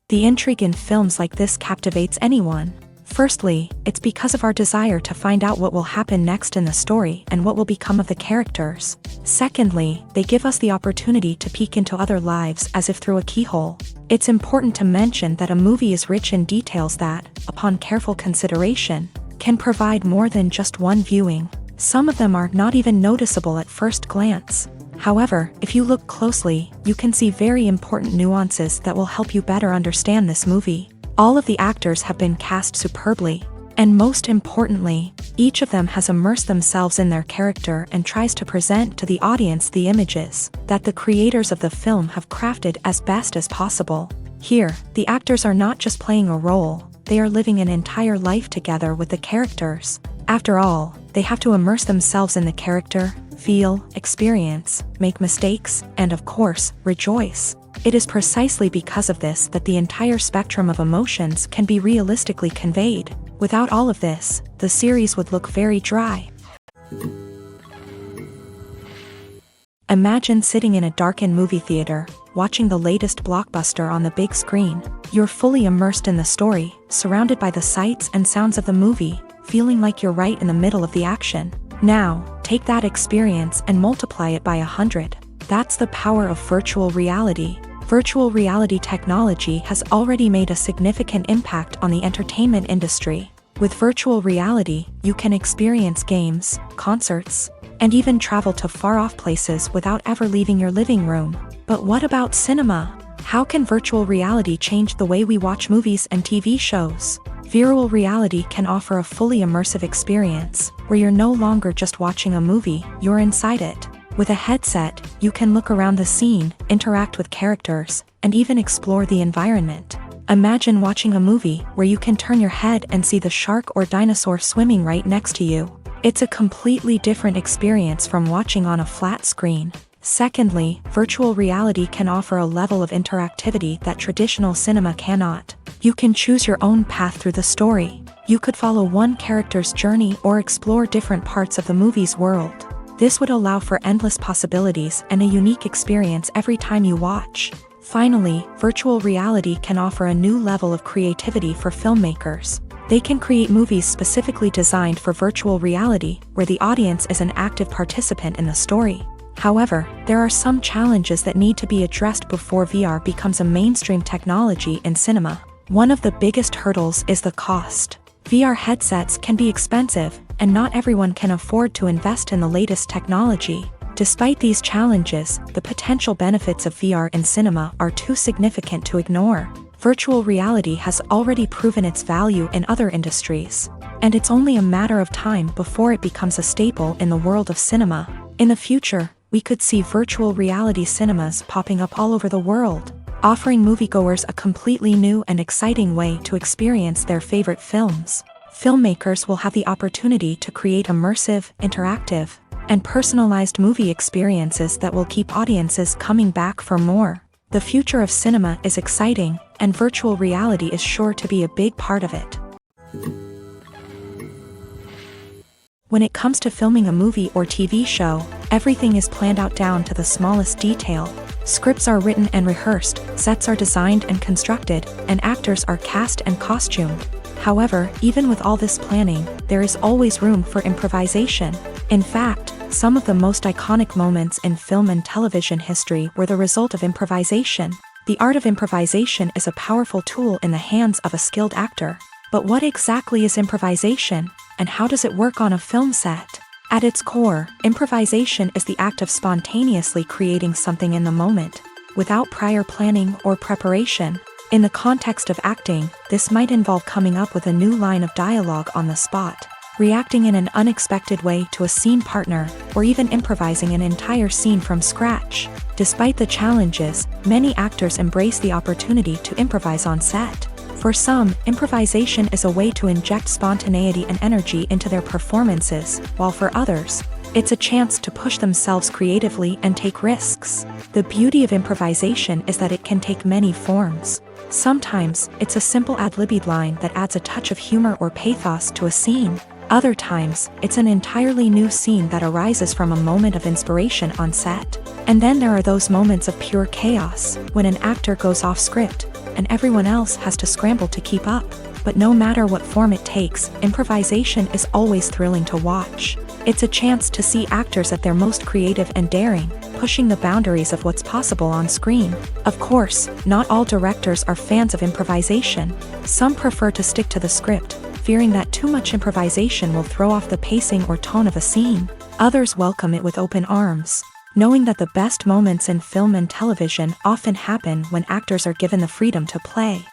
The intrigue in films like this captivates anyone. Firstly, it's because of our desire to find out what will happen next in the story and what will become of the characters. Secondly, they give us the opportunity to peek into other lives as if through a keyhole. It's important to mention that a movie is rich in details that, upon careful consideration, can provide more than just one viewing. Some of them are not even noticeable at first glance. However, if you look closely, you can see very important nuances that will help you better understand this movie. All of the actors have been cast superbly, and most importantly, each of them has immersed themselves in their character and tries to present to the audience the images that the creators of the film have crafted as best as possible. Here, the actors are not just playing a role, they are living an entire life together with the characters. After all, they have to immerse themselves in the character, feel, experience, make mistakes, and of course, rejoice. It is precisely because of this that the entire spectrum of emotions can be realistically conveyed. Without all of this, the series would look very dry. Imagine sitting in a darkened movie theater, watching the latest blockbuster on the big screen. You're fully immersed in the story, surrounded by the sights and sounds of the movie, feeling like you're right in the middle of the action. Now, take that experience and multiply it by 100. That's the power of virtual reality. Virtual reality technology has already made a significant impact on the entertainment industry. With virtual reality, you can experience games, concerts, and even travel to far-off places without ever leaving your living room. But what about cinema? How can virtual reality change the way we watch movies and TV shows? Virtual reality can offer a fully immersive experience, where you're no longer just watching a movie, you're inside it. With a headset, you can look around the scene, interact with characters, and even explore the environment. Imagine watching a movie where you can turn your head and see the shark or dinosaur swimming right next to you. It's a completely different experience from watching on a flat screen. Secondly, virtual reality can offer a level of interactivity that traditional cinema cannot. You can choose your own path through the story. You could follow one character's journey or explore different parts of the movie's world. This would allow for endless possibilities and a unique experience every time you watch. Finally, virtual reality can offer a new level of creativity for filmmakers. They can create movies specifically designed for virtual reality, where the audience is an active participant in the story. However, there are some challenges that need to be addressed before VR becomes a mainstream technology in cinema. One of the biggest hurdles is the cost. VR headsets can be expensive, and not everyone can afford to invest in the latest technology. Despite these challenges, the potential benefits of VR in cinema are too significant to ignore. Virtual reality has already proven its value in other industries, and it's only a matter of time before it becomes a staple in the world of cinema. In the future, we could see virtual reality cinemas popping up all over the world, offering moviegoers a completely new and exciting way to experience their favorite films. Filmmakers will have the opportunity to create immersive, interactive, and personalized movie experiences that will keep audiences coming back for more. The future of cinema is exciting, and virtual reality is sure to be a big part of it. When it comes to filming a movie or TV show, everything is planned out down to the smallest detail. Scripts are written and rehearsed, sets are designed and constructed, and actors are cast and costumed. However, even with all this planning, there is always room for improvisation. In fact, some of the most iconic moments in film and television history were the result of improvisation. The art of improvisation is a powerful tool in the hands of a skilled actor. But what exactly is improvisation, and how does it work on a film set? At its core, improvisation is the act of spontaneously creating something in the moment, without prior planning or preparation. In the context of acting, this might involve coming up with a new line of dialogue on the spot, reacting in an unexpected way to a scene partner, or even improvising an entire scene from scratch. Despite the challenges, many actors embrace the opportunity to improvise on set. For some, improvisation is a way to inject spontaneity and energy into their performances, while for others, it's a chance to push themselves creatively and take risks. The beauty of improvisation is that it can take many forms. Sometimes, it's a simple ad-libbed line that adds a touch of humor or pathos to a scene. Other times, it's an entirely new scene that arises from a moment of inspiration on set. And then there are those moments of pure chaos, when an actor goes off script, and everyone else has to scramble to keep up. But no matter what form it takes, improvisation is always thrilling to watch. It's a chance to see actors at their most creative and daring, pushing the boundaries of what's possible on screen. Of course, not all directors are fans of improvisation. Some prefer to stick to the script, fearing that too much improvisation will throw off the pacing or tone of a scene. Others welcome it with open arms, knowing that the best moments in film and television often happen when actors are given the freedom to play.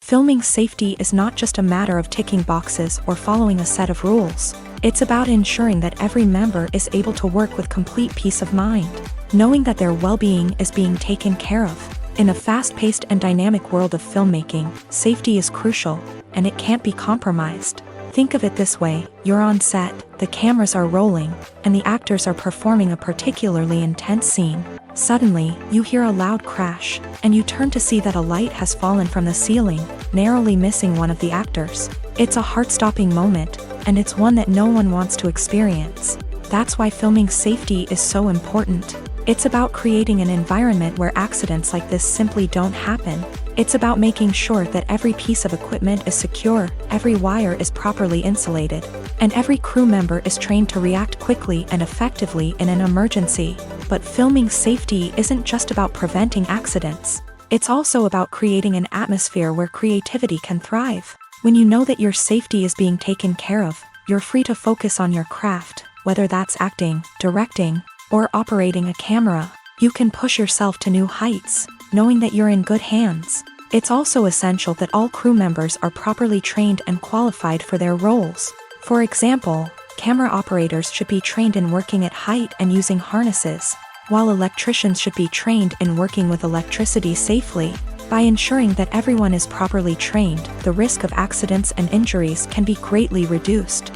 Filming safety is not just a matter of ticking boxes or following a set of rules. It's about ensuring that every member is able to work with complete peace of mind, knowing that their well-being is being taken care of. In a fast-paced and dynamic world of filmmaking, safety is crucial, and it can't be compromised. Think of it this way: you're on set, the cameras are rolling, and the actors are performing a particularly intense scene. Suddenly, you hear a loud crash, and you turn to see that a light has fallen from the ceiling, narrowly missing one of the actors. It's a heart-stopping moment, and it's one that no one wants to experience. That's why filming safety is so important. It's about creating an environment where accidents like this simply don't happen. It's about making sure that every piece of equipment is secure, every wire is properly insulated, and every crew member is trained to react quickly and effectively in an emergency. But filming safety isn't just about preventing accidents. It's also about creating an atmosphere where creativity can thrive. When you know that your safety is being taken care of, you're free to focus on your craft, whether that's acting, directing, or operating a camera. You can push yourself to new heights, knowing that you're in good hands. It's also essential that all crew members are properly trained and qualified for their roles. For example, camera operators should be trained in working at height and using harnesses, while electricians should be trained in working with electricity safely. By ensuring that everyone is properly trained, the risk of accidents and injuries can be greatly reduced.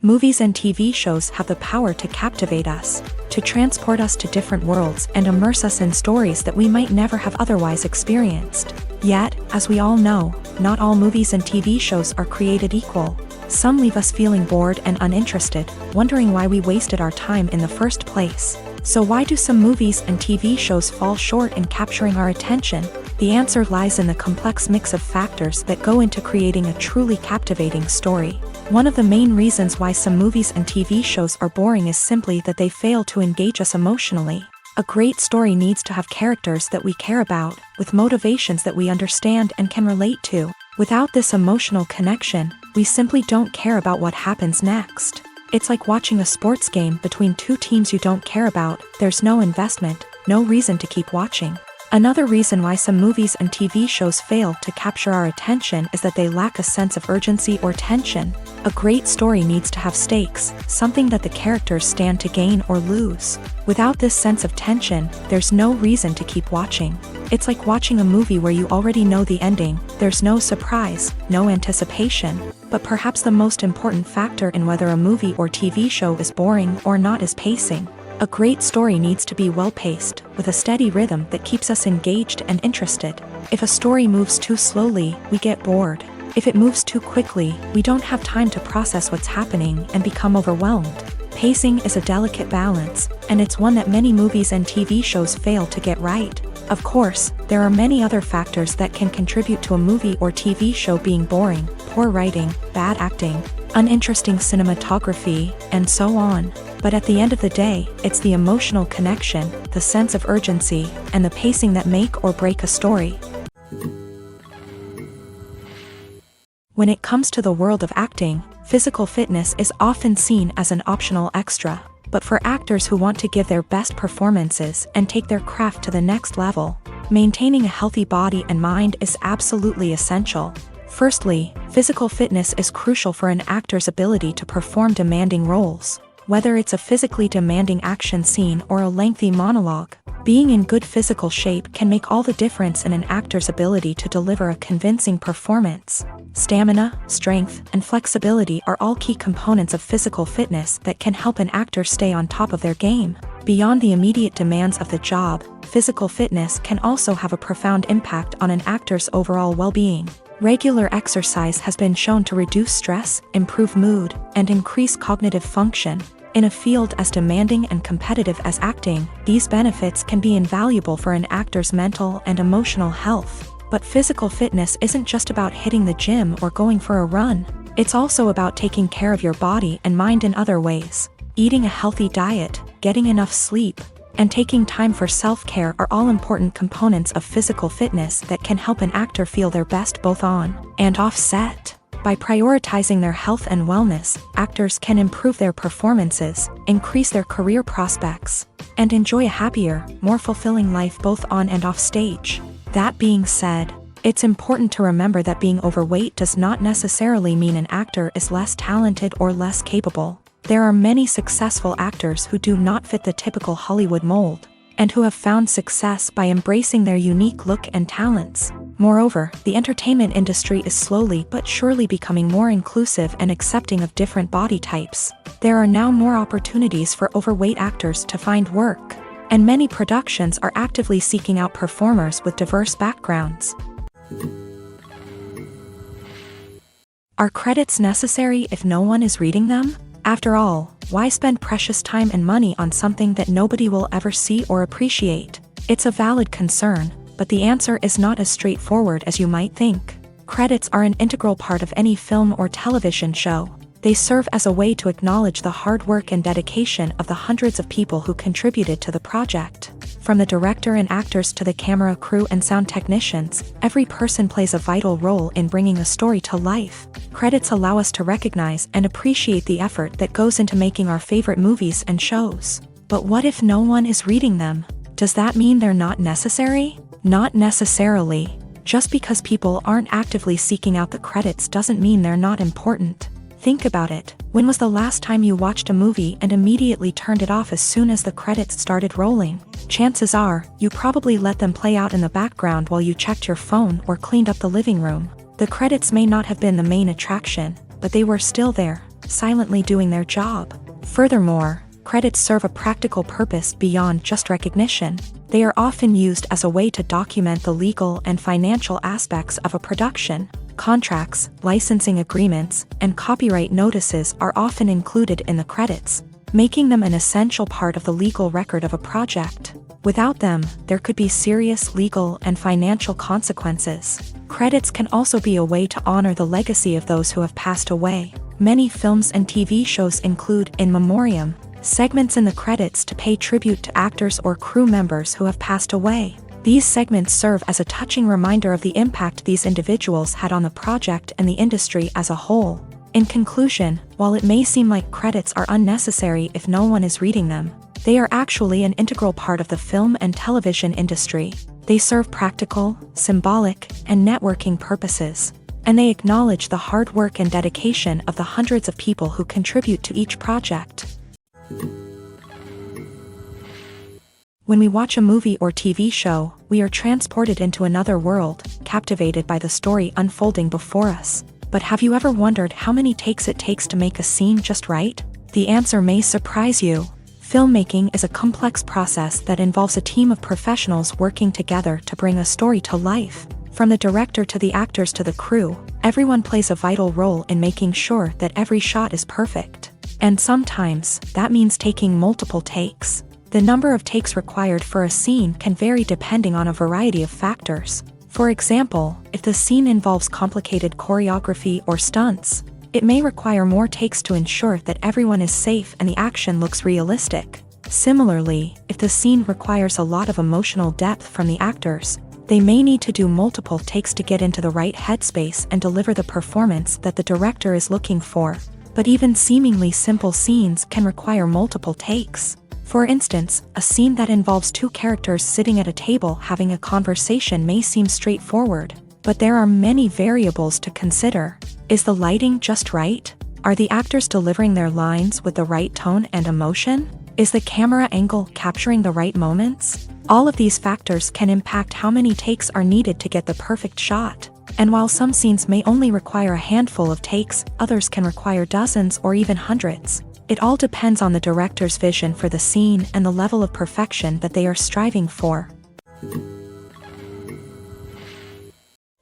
Movies and TV shows have the power to captivate us, to transport us to different worlds and immerse us in stories that we might never have otherwise experienced. Yet, as we all know, not all movies and TV shows are created equal. Some leave us feeling bored and uninterested, wondering why we wasted our time in the first place. So why do some movies and TV shows fall short in capturing our attention? The answer lies in the complex mix of factors that go into creating a truly captivating story. One of the main reasons why some movies and TV shows are boring is simply that they fail to engage us emotionally. A great story needs to have characters that we care about, with motivations that we understand and can relate to. Without this emotional connection, we simply don't care about what happens next. It's like watching a sports game between two teams you don't care about. There's no investment, no reason to keep watching. Another reason why some movies and TV shows fail to capture our attention is that they lack a sense of urgency or tension. A great story needs to have stakes, something that the characters stand to gain or lose. Without this sense of tension, there's no reason to keep watching. It's like watching a movie where you already know the ending. There's no surprise, no anticipation. But perhaps the most important factor in whether a movie or TV show is boring or not is pacing. A great story needs to be well-paced, with a steady rhythm that keeps us engaged and interested. If a story moves too slowly, we get bored. If it moves too quickly, we don't have time to process what's happening and become overwhelmed. Pacing is a delicate balance, and it's one that many movies and TV shows fail to get right. Of course, there are many other factors that can contribute to a movie or TV show being boring: poor writing, bad acting, uninteresting cinematography, and so on. But at the end of the day, it's the emotional connection, the sense of urgency, and the pacing that make or break a story. When it comes to the world of acting, physical fitness is often seen as an optional extra. But for actors who want to give their best performances and take their craft to the next level, maintaining a healthy body and mind is absolutely essential. Firstly, physical fitness is crucial for an actor's ability to perform demanding roles. Whether it's a physically demanding action scene or a lengthy monologue, being in good physical shape can make all the difference in an actor's ability to deliver a convincing performance. Stamina, strength, and flexibility are all key components of physical fitness that can help an actor stay on top of their game. Beyond the immediate demands of the job, physical fitness can also have a profound impact on an actor's overall well-being. Regular exercise has been shown to reduce stress, improve mood, and increase cognitive function. In a field as demanding and competitive as acting, these benefits can be invaluable for an actor's mental and emotional health. But physical fitness isn't just about hitting the gym or going for a run. It's also about taking care of your body and mind in other ways. Eating a healthy diet, getting enough sleep, and taking time for self-care are all important components of physical fitness that can help an actor feel their best both on and off set. By prioritizing their health and wellness, actors can improve their performances, increase their career prospects, and enjoy a happier, more fulfilling life both on and off stage. That being said, it's important to remember that being overweight does not necessarily mean an actor is less talented or less capable. There are many successful actors who do not fit the typical Hollywood mold, and who have found success by embracing their unique look and talents. Moreover, the entertainment industry is slowly but surely becoming more inclusive and accepting of different body types. There are now more opportunities for overweight actors to find work, and many productions are actively seeking out performers with diverse backgrounds. Are credits necessary if no one is reading them? After all, why spend precious time and money on something that nobody will ever see or appreciate? It's a valid concern, but the answer is not as straightforward as you might think. Credits are an integral part of any film or television show. They serve as a way to acknowledge the hard work and dedication of the hundreds of people who contributed to the project. From the director and actors to the camera crew and sound technicians, every person plays a vital role in bringing a story to life. Credits allow us to recognize and appreciate the effort that goes into making our favorite movies and shows. But what if no one is reading them? Does that mean they're not necessary? Not necessarily. Just because people aren't actively seeking out the credits doesn't mean they're not important. Think about it. When was the last time you watched a movie and immediately turned it off as soon as the credits started rolling? Chances are, you probably let them play out in the background while you checked your phone or cleaned up the living room. The credits may not have been the main attraction, but they were still there, silently doing their job. Furthermore, credits serve a practical purpose beyond just recognition. They are often used as a way to document the legal and financial aspects of a production. Contracts, licensing agreements, and copyright notices are often included in the credits, making them an essential part of the legal record of a project. Without them, there could be serious legal and financial consequences. Credits can also be a way to honor the legacy of those who have passed away. Many films and TV shows include in memoriam segments in the credits to pay tribute to actors or crew members who have passed away. These segments serve as a touching reminder of the impact these individuals had on the project and the industry as a whole. In conclusion, while it may seem like credits are unnecessary if no one is reading them, they are actually an integral part of the film and television industry. They serve practical, symbolic, and networking purposes, and they acknowledge the hard work and dedication of the hundreds of people who contribute to each project. When we watch a movie or TV show, we are transported into another world, captivated by the story unfolding before us. But have you ever wondered how many takes it takes to make a scene just right? The answer may surprise you. Filmmaking is a complex process that involves a team of professionals working together to bring a story to life. From the director to the actors to the crew, everyone plays a vital role in making sure that every shot is perfect. And sometimes, that means taking multiple takes. The number of takes required for a scene can vary depending on a variety of factors. For example, if the scene involves complicated choreography or stunts, It may require more takes to ensure that everyone is safe and the action looks realistic. Similarly, if the scene requires a lot of emotional depth from the actors, they may need to do multiple takes to get into the right headspace and deliver the performance that the director is looking for. But even seemingly simple scenes can require multiple takes. For instance, a scene that involves two characters sitting at a table having a conversation may seem straightforward, but there are many variables to consider. Is the lighting just right? Are the actors delivering their lines with the right tone and emotion? Is the camera angle capturing the right moments? All of these factors can impact how many takes are needed to get the perfect shot. And while some scenes may only require a handful of takes, others can require dozens or even hundreds. It all depends on the director's vision for the scene and the level of perfection that they are striving for.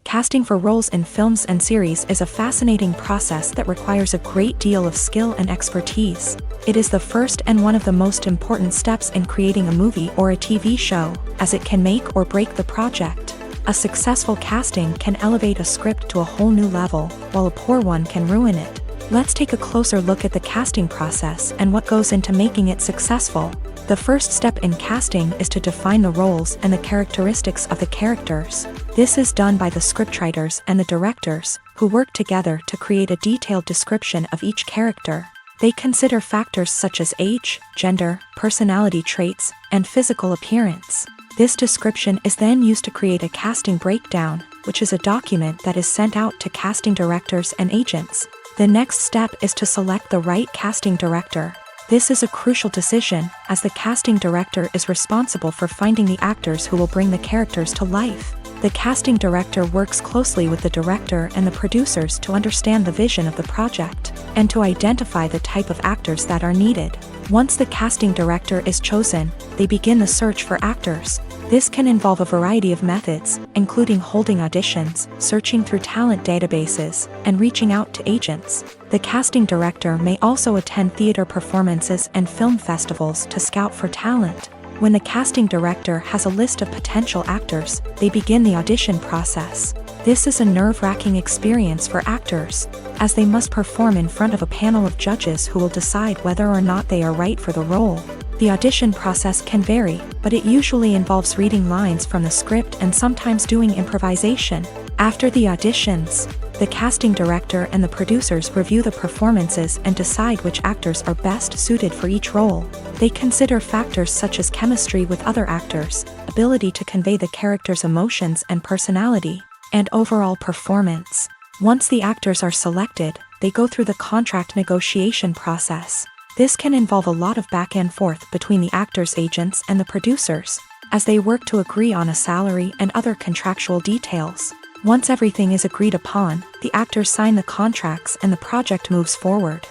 Casting for roles in films and series is a fascinating process that requires a great deal of skill and expertise. It is the first and one of the most important steps in creating a movie or a TV show, as it can make or break the project. A successful casting can elevate a script to a whole new level, while a poor one can ruin it. Let's take a closer look at the casting process and what goes into making it successful. The first step in casting is to define the roles and the characteristics of the characters. This is done by the scriptwriters and the directors, who work together to create a detailed description of each character. They consider factors such as age, gender, personality traits, and physical appearance. This description is then used to create a casting breakdown, which is a document that is sent out to casting directors and agents. The next step is to select the right casting director. This is a crucial decision, as the casting director is responsible for finding the actors who will bring the characters to life. The casting director works closely with the director and the producers to understand the vision of the project, and to identify the type of actors that are needed. Once the casting director is chosen, they begin the search for actors. This can involve a variety of methods, including holding auditions, searching through talent databases, and reaching out to agents. The casting director may also attend theater performances and film festivals to scout for talent. When the casting director has a list of potential actors, they begin the audition process. This is a nerve-wracking experience for actors, as they must perform in front of a panel of judges who will decide whether or not they are right for the role. The audition process can vary, but it usually involves reading lines from the script and sometimes doing improvisation. After the auditions, the casting director and the producers review the performances and decide which actors are best suited for each role. They consider factors such as chemistry with other actors, ability to convey the character's emotions and personality, and overall performance. Once the actors are selected, they go through the contract negotiation process. This can involve a lot of back and forth between the actors' agents and the producers, as they work to agree on a salary and other contractual details. Once everything is agreed upon, the actors sign the contracts and the project moves forward.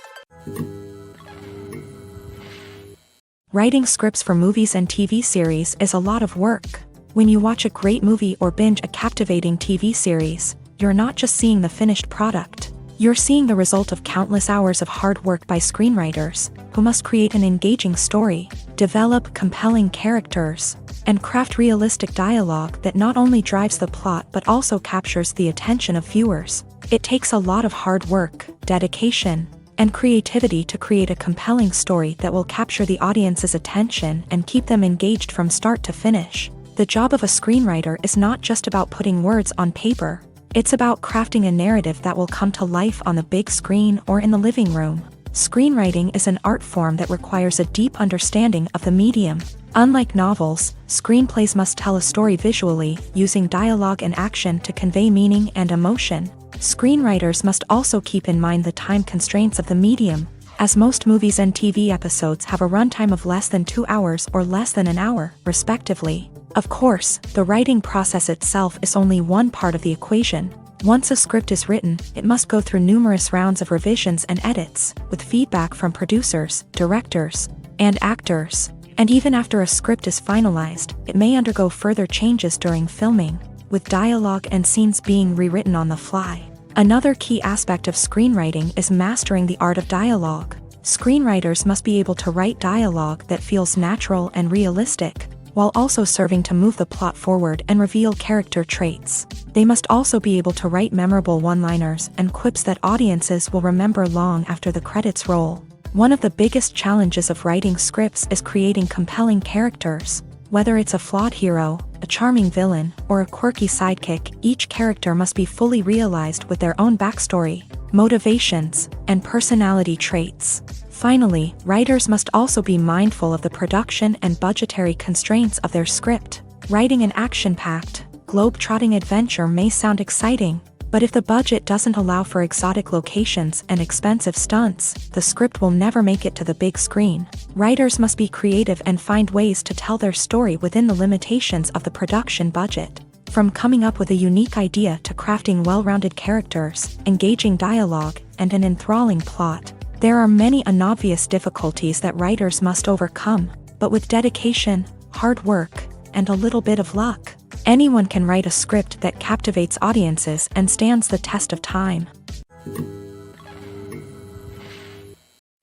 Writing scripts for movies and TV series is a lot of work. When you watch a great movie or binge a captivating TV series, you're not just seeing the finished product. You're seeing the result of countless hours of hard work by screenwriters, who must create an engaging story, develop compelling characters, and craft realistic dialogue that not only drives the plot but also captures the attention of viewers. It takes a lot of hard work, dedication, and creativity to create a compelling story that will capture the audience's attention and keep them engaged from start to finish. The job of a screenwriter is not just about putting words on paper. It's about crafting a narrative that will come to life on the big screen or in the living room. Screenwriting is an art form that requires a deep understanding of the medium. Unlike novels, screenplays must tell a story visually, using dialogue and action to convey meaning and emotion. Screenwriters must also keep in mind the time constraints of the medium, as most movies and TV episodes have a runtime of less than 2 hours or less than an hour, respectively. Of course, the writing process itself is only one part of the equation. Once a script is written, it must go through numerous rounds of revisions and edits, with feedback from producers, directors, and actors. And even after a script is finalized, it may undergo further changes during filming, with dialogue and scenes being rewritten on the fly. Another key aspect of screenwriting is mastering the art of dialogue. Screenwriters must be able to write dialogue that feels natural and realistic. while also serving to move the plot forward and reveal character traits. They must also be able to write memorable one-liners and quips that audiences will remember long after the credits roll. One of the biggest challenges of writing scripts is creating compelling characters. Whether it's a flawed hero, a charming villain, or a quirky sidekick, each character must be fully realized with their own backstory, motivations, and personality traits. Finally, writers must also be mindful of the production and budgetary constraints of their script. Writing an action-packed, globe-trotting adventure may sound exciting, but if the budget doesn't allow for exotic locations and expensive stunts, the script will never make it to the big screen. Writers must be creative and find ways to tell their story within the limitations of the production budget. From coming up with a unique idea to crafting well-rounded characters, engaging dialogue, and an enthralling plot, there are many unobvious difficulties that writers must overcome, but with dedication, hard work, and a little bit of luck, anyone can write a script that captivates audiences and stands the test of time.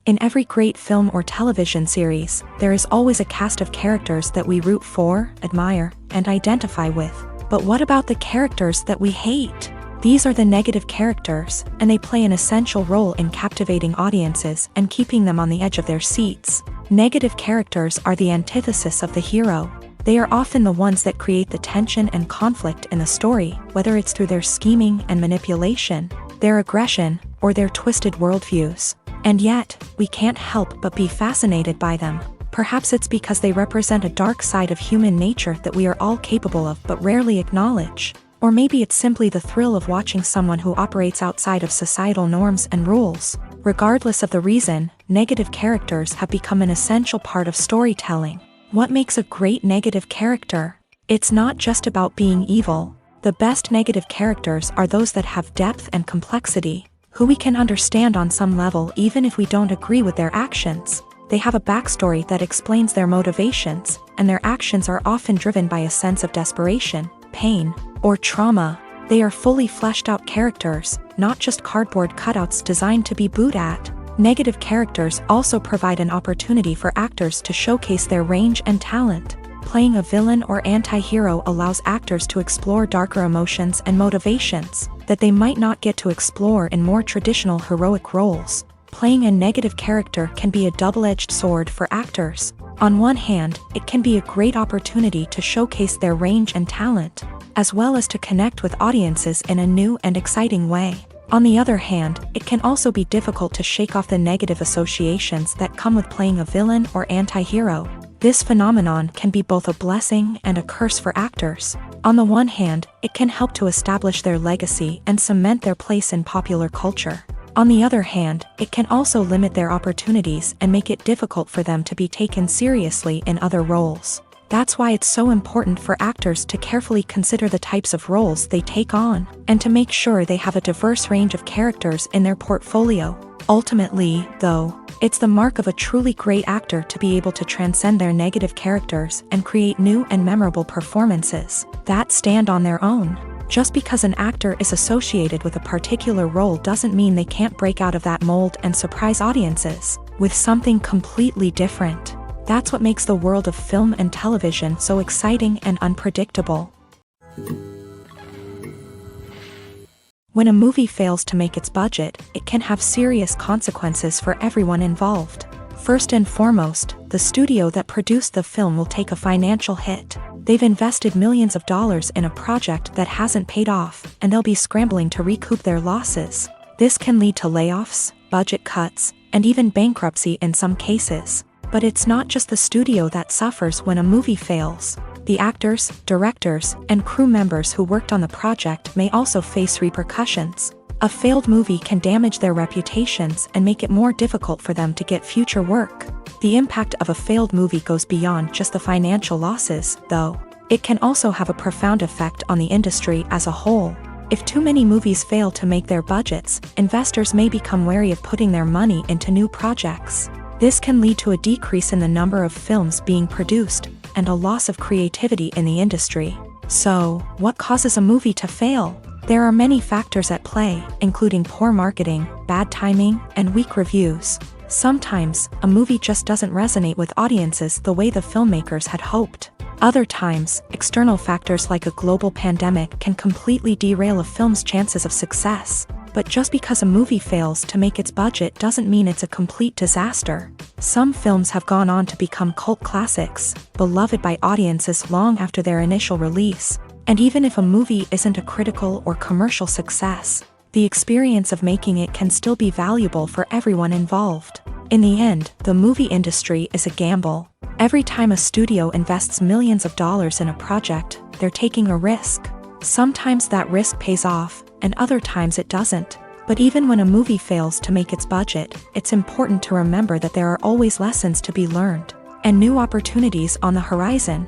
In every great film or television series, there is always a cast of characters that we root for, admire, and identify with. But what about the characters that we hate? These are the negative characters, and they play an essential role in captivating audiences and keeping them on the edge of their seats. Negative characters are the antithesis of the hero. They are often the ones that create the tension and conflict in the story, whether it's through their scheming and manipulation, their aggression, or their twisted worldviews. And yet, we can't help but be fascinated by them. Perhaps it's because they represent a dark side of human nature that we are all capable of but rarely acknowledge. Or maybe it's simply the thrill of watching someone who operates outside of societal norms and rules. Regardless of the reason, negative characters have become an essential part of storytelling. What makes a great negative character? It's not just about being evil. The best negative characters are those that have depth and complexity, who we can understand on some level even if we don't agree with their actions. They have a backstory that explains their motivations, and their actions are often driven by a sense of desperation, pain, or trauma. They are fully fleshed out characters, not just cardboard cutouts designed to be booed at. Negative characters also provide an opportunity for actors to showcase their range and talent. Playing a villain or anti-hero allows actors to explore darker emotions and motivations that they might not get to explore in more traditional heroic roles. Playing a negative character can be a double-edged sword for actors. On one hand, it can be a great opportunity to showcase their range and talent, as well as to connect with audiences in a new and exciting way. On the other hand, it can also be difficult to shake off the negative associations that come with playing a villain or anti-hero. This phenomenon can be both a blessing and a curse for actors. On the one hand, it can help to establish their legacy and cement their place in popular culture. On the other hand, it can also limit their opportunities and make it difficult for them to be taken seriously in other roles. That's why it's so important for actors to carefully consider the types of roles they take on, and to make sure they have a diverse range of characters in their portfolio. Ultimately, though, it's the mark of a truly great actor to be able to transcend their negative characters and create new and memorable performances that stand on their own. Just because an actor is associated with a particular role doesn't mean they can't break out of that mold and surprise audiences with something completely different. That's what makes the world of film and television so exciting and unpredictable. When a movie fails to make its budget, it can have serious consequences for everyone involved. First and foremost, the studio that produced the film will take a financial hit. They've invested millions of dollars in a project that hasn't paid off, and they'll be scrambling to recoup their losses. This can lead to layoffs, budget cuts, and even bankruptcy in some cases. But it's not just the studio that suffers when a movie fails. The actors, directors, and crew members who worked on the project may also face repercussions. A failed movie can damage their reputations and make it more difficult for them to get future work. The impact of a failed movie goes beyond just the financial losses, though. It can also have a profound effect on the industry as a whole. If too many movies fail to make their budgets, investors may become wary of putting their money into new projects. This can lead to a decrease in the number of films being produced, and a loss of creativity in the industry. So, what causes a movie to fail? There are many factors at play, including poor marketing, bad timing, and weak reviews. Sometimes, a movie just doesn't resonate with audiences the way the filmmakers had hoped. Other times, external factors like a global pandemic can completely derail a film's chances of success. But just because a movie fails to make its budget doesn't mean it's a complete disaster. Some films have gone on to become cult classics, beloved by audiences long after their initial release. And even if a movie isn't a critical or commercial success, the experience of making it can still be valuable for everyone involved. In the end, the movie industry is a gamble. Every time a studio invests millions of dollars in a project, they're taking a risk. Sometimes that risk pays off, and other times it doesn't. But even when a movie fails to make its budget, it's important to remember that there are always lessons to be learned, and new opportunities on the horizon.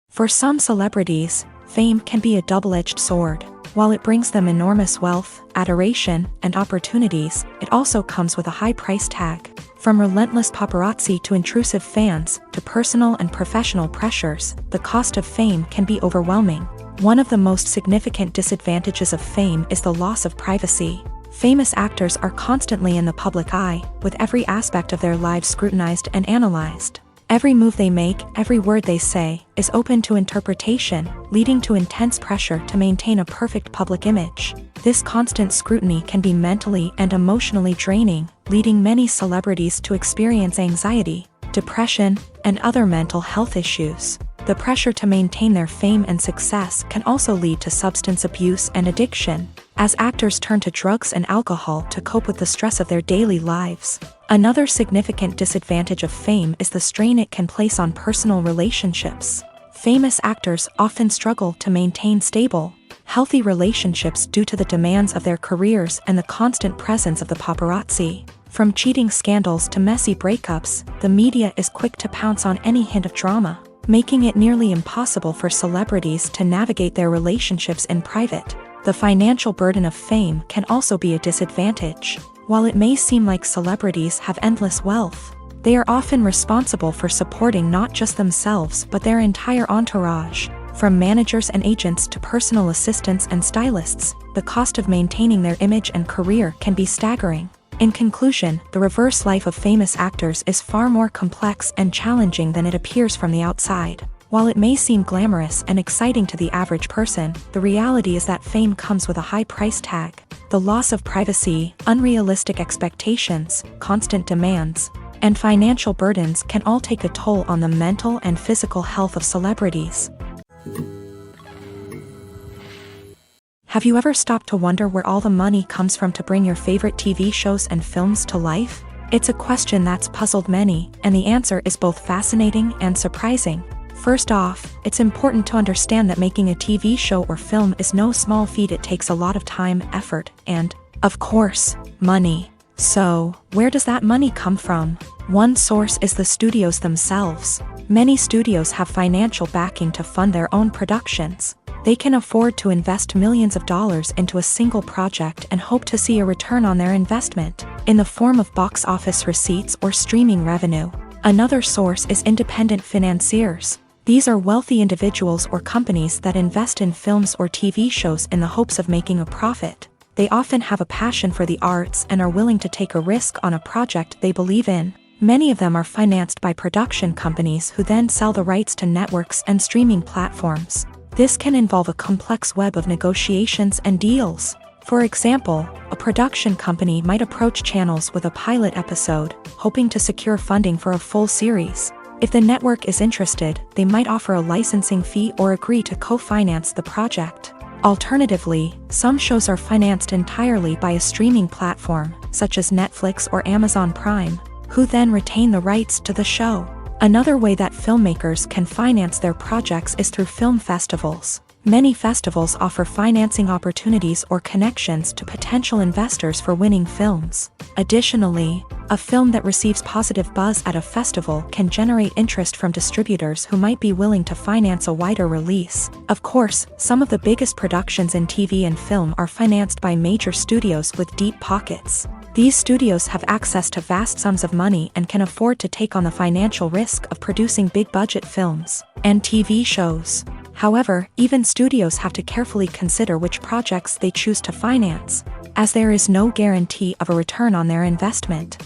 For some celebrities, fame can be a double-edged sword. While it brings them enormous wealth, adoration, and opportunities, it also comes with a high price tag. From relentless paparazzi to intrusive fans, to personal and professional pressures, the cost of fame can be overwhelming. One of the most significant disadvantages of fame is the loss of privacy. Famous actors are constantly in the public eye, with every aspect of their lives scrutinized and analyzed. Every move they make, every word they say, is open to interpretation, leading to intense pressure to maintain a perfect public image. This constant scrutiny can be mentally and emotionally draining, leading many celebrities to experience anxiety, depression, and other mental health issues. The pressure to maintain their fame and success can also lead to substance abuse and addiction, as actors turn to drugs and alcohol to cope with the stress of their daily lives. Another significant disadvantage of fame is the strain it can place on personal relationships. Famous actors often struggle to maintain stable, healthy relationships due to the demands of their careers and the constant presence of the paparazzi. From cheating scandals to messy breakups, the media is quick to pounce on any hint of drama, making it nearly impossible for celebrities to navigate their relationships in private. The financial burden of fame can also be a disadvantage. While it may seem like celebrities have endless wealth, they are often responsible for supporting not just themselves but their entire entourage. From managers and agents to personal assistants and stylists, the cost of maintaining their image and career can be staggering. In conclusion, the reverse life of famous actors is far more complex and challenging than it appears from the outside. While it may seem glamorous and exciting to the average person, the reality is that fame comes with a high price tag. The loss of privacy, unrealistic expectations, constant demands, and financial burdens can all take a toll on the mental and physical health of celebrities. Have you ever stopped to wonder where all the money comes from to bring your favorite TV shows and films to life? It's a question that's puzzled many, and the answer is both fascinating and surprising. First off, it's important to understand that making a TV show or film is no small feat. It takes a lot of time, effort, and, of course, money. So, where does that money come from? One source is the studios themselves. Many studios have financial backing to fund their own productions. They can afford to invest millions of dollars into a single project and hope to see a return on their investment, in the form of box office receipts or streaming revenue. Another source is independent financiers. These are wealthy individuals or companies that invest in films or TV shows in the hopes of making a profit. They often have a passion for the arts and are willing to take a risk on a project they believe in. Many of them are financed by production companies who then sell the rights to networks and streaming platforms. This can involve a complex web of negotiations and deals. For example, a production company might approach channels with a pilot episode, hoping to secure funding for a full series. If the network is interested, they might offer a licensing fee or agree to co-finance the project. Alternatively, some shows are financed entirely by a streaming platform, such as Netflix or Amazon Prime, who then retain the rights to the show. Another way that filmmakers can finance their projects is through film festivals. Many festivals offer financing opportunities or connections to potential investors for winning films. Additionally, a film that receives positive buzz at a festival can generate interest from distributors who might be willing to finance a wider release. Of course, some of the biggest productions in TV and film are financed by major studios with deep pockets. These studios have access to vast sums of money and can afford to take on the financial risk of producing big-budget films and TV shows. However, even studios have to carefully consider which projects they choose to finance, as there is no guarantee of a return on their investment.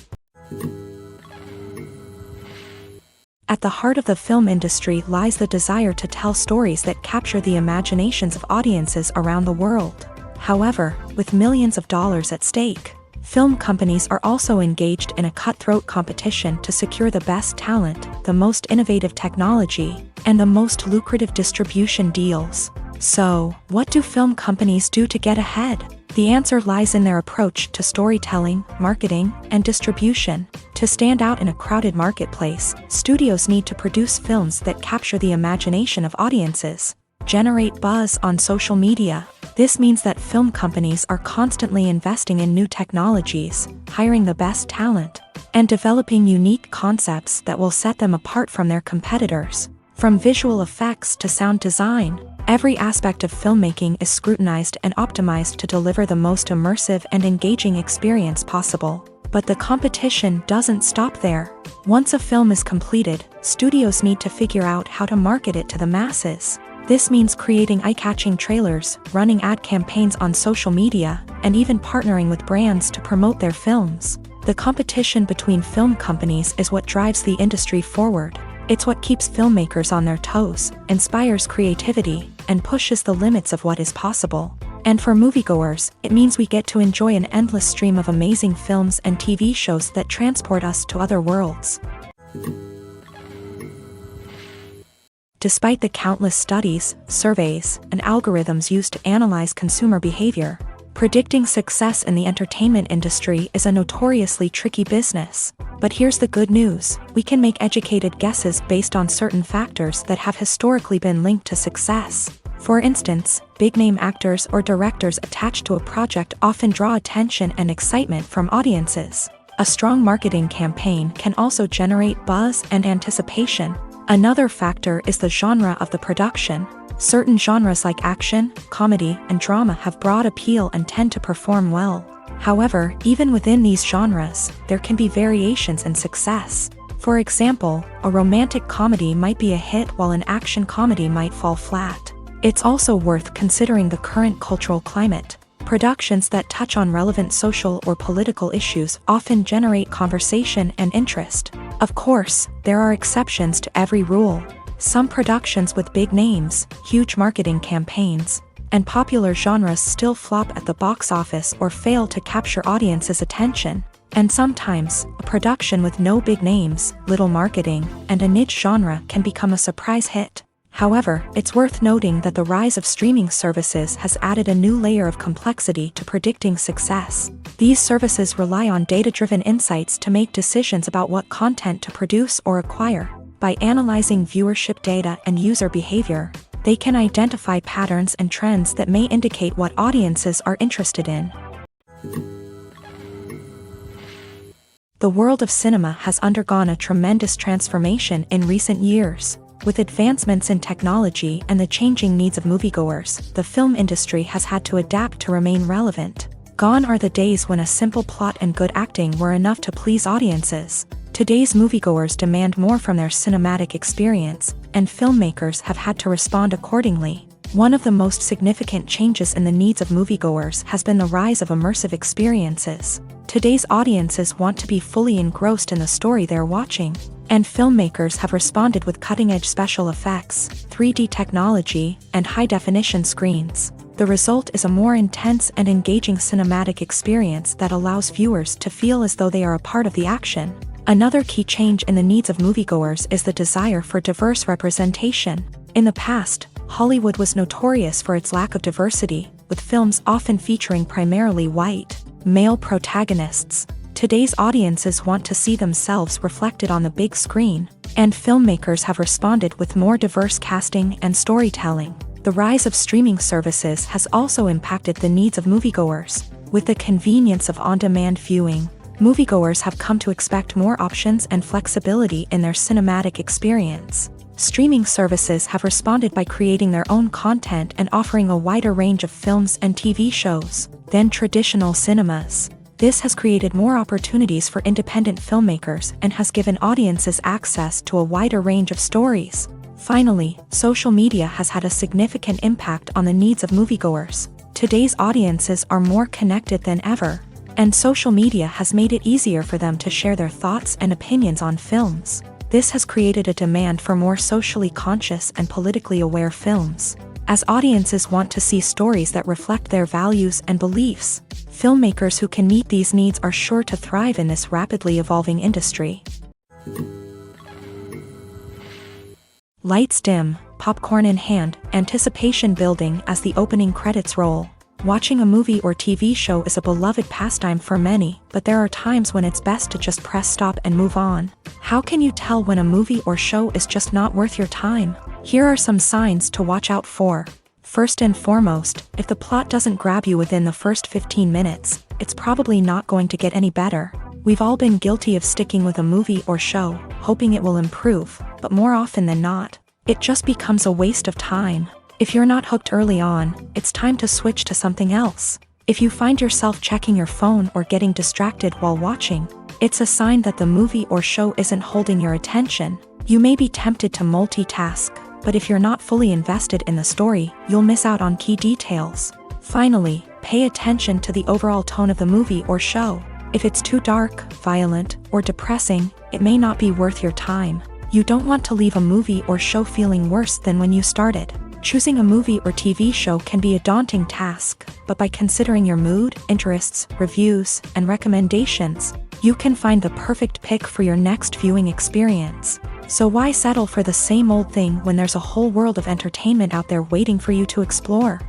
At the heart of the film industry lies the desire to tell stories that capture the imaginations of audiences around the world. However, with millions of dollars at stake, film companies are also engaged in a cutthroat competition to secure the best talent, the most innovative technology, and the most lucrative distribution deals. So, what do film companies do to get ahead? The answer lies in their approach to storytelling, marketing, and distribution. To stand out in a crowded marketplace, studios need to produce films that capture the imagination of audiences, generate buzz on social media. This means that film companies are constantly investing in new technologies, hiring the best talent, and developing unique concepts that will set them apart from their competitors. From visual effects to sound design, every aspect of filmmaking is scrutinized and optimized to deliver the most immersive and engaging experience possible. But the competition doesn't stop there. Once a film is completed, studios need to figure out how to market it to the masses. This means creating eye-catching trailers, running ad campaigns on social media, and even partnering with brands to promote their films. The competition between film companies is what drives the industry forward. It's what keeps filmmakers on their toes, inspires creativity, and pushes the limits of what is possible. And for moviegoers, it means we get to enjoy an endless stream of amazing films and TV shows that transport us to other worlds. Despite the countless studies, surveys, and algorithms used to analyze consumer behavior, predicting success in the entertainment industry is a notoriously tricky business. But here's the good news: we can make educated guesses based on certain factors that have historically been linked to success. For instance, big-name actors or directors attached to a project often draw attention and excitement from audiences. A strong marketing campaign can also generate buzz and anticipation. Another factor is the genre of the production. Certain genres like action, comedy, and drama have broad appeal and tend to perform well. However, even within these genres, there can be variations in success. For example, a romantic comedy might be a hit while an action comedy might fall flat. It's also worth considering the current cultural climate. Productions that touch on relevant social or political issues often generate conversation and interest. Of course, there are exceptions to every rule. Some productions with big names, huge marketing campaigns, and popular genres still flop at the box office or fail to capture audiences' attention. And sometimes, a production with no big names, little marketing, and a niche genre can become a surprise hit. However, it's worth noting that the rise of streaming services has added a new layer of complexity to predicting success. These services rely on data-driven insights to make decisions about what content to produce or acquire. By analyzing viewership data and user behavior, they can identify patterns and trends that may indicate what audiences are interested in. The world of cinema has undergone a tremendous transformation in recent years. With advancements in technology and the changing needs of moviegoers, the film industry has had to adapt to remain relevant. Gone are the days when a simple plot and good acting were enough to please audiences. Today's moviegoers demand more from their cinematic experience, and filmmakers have had to respond accordingly. One of the most significant changes in the needs of moviegoers has been the rise of immersive experiences. Today's audiences want to be fully engrossed in the story they're watching, and filmmakers have responded with cutting-edge special effects, 3D technology, and high-definition screens. The result is a more intense and engaging cinematic experience that allows viewers to feel as though they are a part of the action. Another key change in the needs of moviegoers is the desire for diverse representation. In the past, Hollywood was notorious for its lack of diversity, with films often featuring primarily white, male protagonists. Today's audiences want to see themselves reflected on the big screen, and filmmakers have responded with more diverse casting and storytelling. The rise of streaming services has also impacted the needs of moviegoers. With the convenience of on-demand viewing, moviegoers have come to expect more options and flexibility in their cinematic experience. Streaming services have responded by creating their own content and offering a wider range of films and TV shows than traditional cinemas. This has created more opportunities for independent filmmakers and has given audiences access to a wider range of stories. Finally, social media has had a significant impact on the needs of moviegoers. Today's audiences are more connected than ever, and social media has made it easier for them to share their thoughts and opinions on films. This has created a demand for more socially conscious and politically aware films. As audiences want to see stories that reflect their values and beliefs, filmmakers who can meet these needs are sure to thrive in this rapidly evolving industry. Lights dim, popcorn in hand, anticipation building as the opening credits roll. Watching a movie or TV show is a beloved pastime for many, but there are times when it's best to just press stop and move on. How can you tell when a movie or show is just not worth your time? Here are some signs to watch out for. First and foremost, if the plot doesn't grab you within the first 15 minutes, it's probably not going to get any better. We've all been guilty of sticking with a movie or show, hoping it will improve, but more often than not, it just becomes a waste of time. If you're not hooked early on, it's time to switch to something else. If you find yourself checking your phone or getting distracted while watching, it's a sign that the movie or show isn't holding your attention. You may be tempted to multitask, but if you're not fully invested in the story, you'll miss out on key details. Finally, pay attention to the overall tone of the movie or show. If it's too dark, violent, or depressing, it may not be worth your time. You don't want to leave a movie or show feeling worse than when you started. Choosing a movie or TV show can be a daunting task, but by considering your mood, interests, reviews, and recommendations, you can find the perfect pick for your next viewing experience. So why settle for the same old thing when there's a whole world of entertainment out there waiting for you to explore?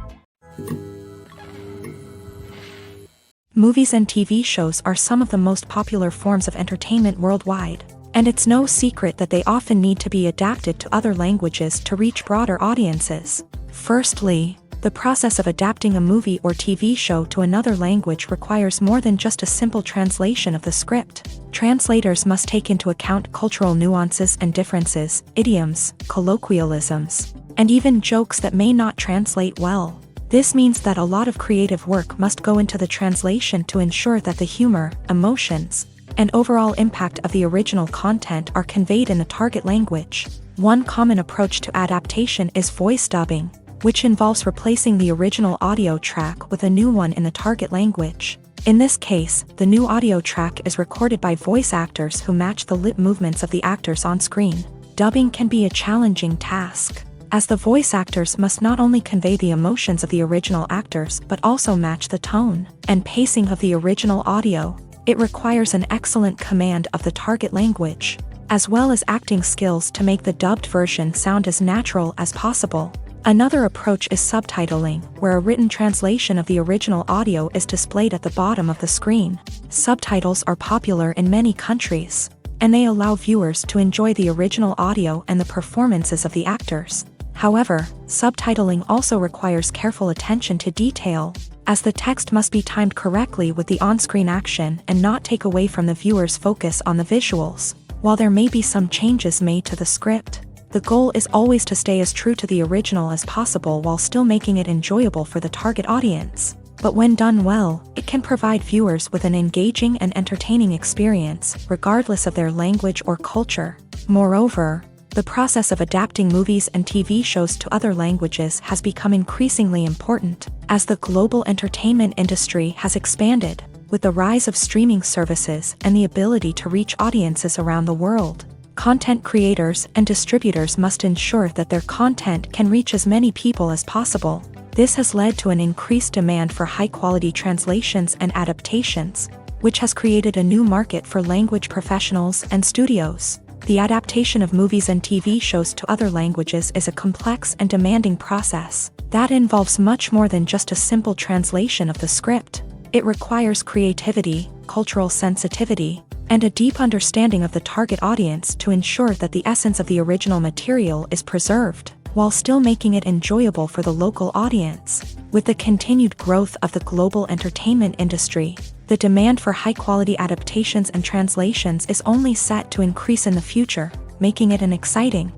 Movies and TV shows are some of the most popular forms of entertainment worldwide, and it's no secret that they often need to be adapted to other languages to reach broader audiences. Firstly, the process of adapting a movie or TV show to another language requires more than just a simple translation of the script. Translators must take into account cultural nuances and differences, idioms, colloquialisms, and even jokes that may not translate well. This means that a lot of creative work must go into the translation to ensure that the humor, emotions, and overall impact of the original content are conveyed in the target language. One common approach to adaptation is voice dubbing, which involves replacing the original audio track with a new one in the target language. In this case, the new audio track is recorded by voice actors who match the lip movements of the actors on screen. Dubbing can be a challenging task, as the voice actors must not only convey the emotions of the original actors but also match the tone and pacing of the original audio. It requires an excellent command of the target language, as well as acting skills to make the dubbed version sound as natural as possible. Another approach is subtitling, where a written translation of the original audio is displayed at the bottom of the screen. Subtitles are popular in many countries, and they allow viewers to enjoy the original audio and the performances of the actors. However, subtitling also requires careful attention to detail, as the text must be timed correctly with the on-screen action and not take away from the viewer's focus on the visuals. While there may be some changes made to the script, the goal is always to stay as true to the original as possible while still making it enjoyable for the target audience. But when done well, it can provide viewers with an engaging and entertaining experience, regardless of their language or culture. Moreover, the process of adapting movies and TV shows to other languages has become increasingly important, as the global entertainment industry has expanded, with the rise of streaming services and the ability to reach audiences around the world. Content creators and distributors must ensure that their content can reach as many people as possible. This has led to an increased demand for high-quality translations and adaptations, which has created a new market for language professionals and studios. The adaptation of movies and TV shows to other languages is a complex and demanding process that involves much more than just a simple translation of the script. It requires creativity, cultural sensitivity, and a deep understanding of the target audience to ensure that the essence of the original material is preserved, while still making it enjoyable for the local audience. With the continued growth of the global entertainment industry, the demand for high-quality adaptations and translations is only set to increase in the future, making it an exciting.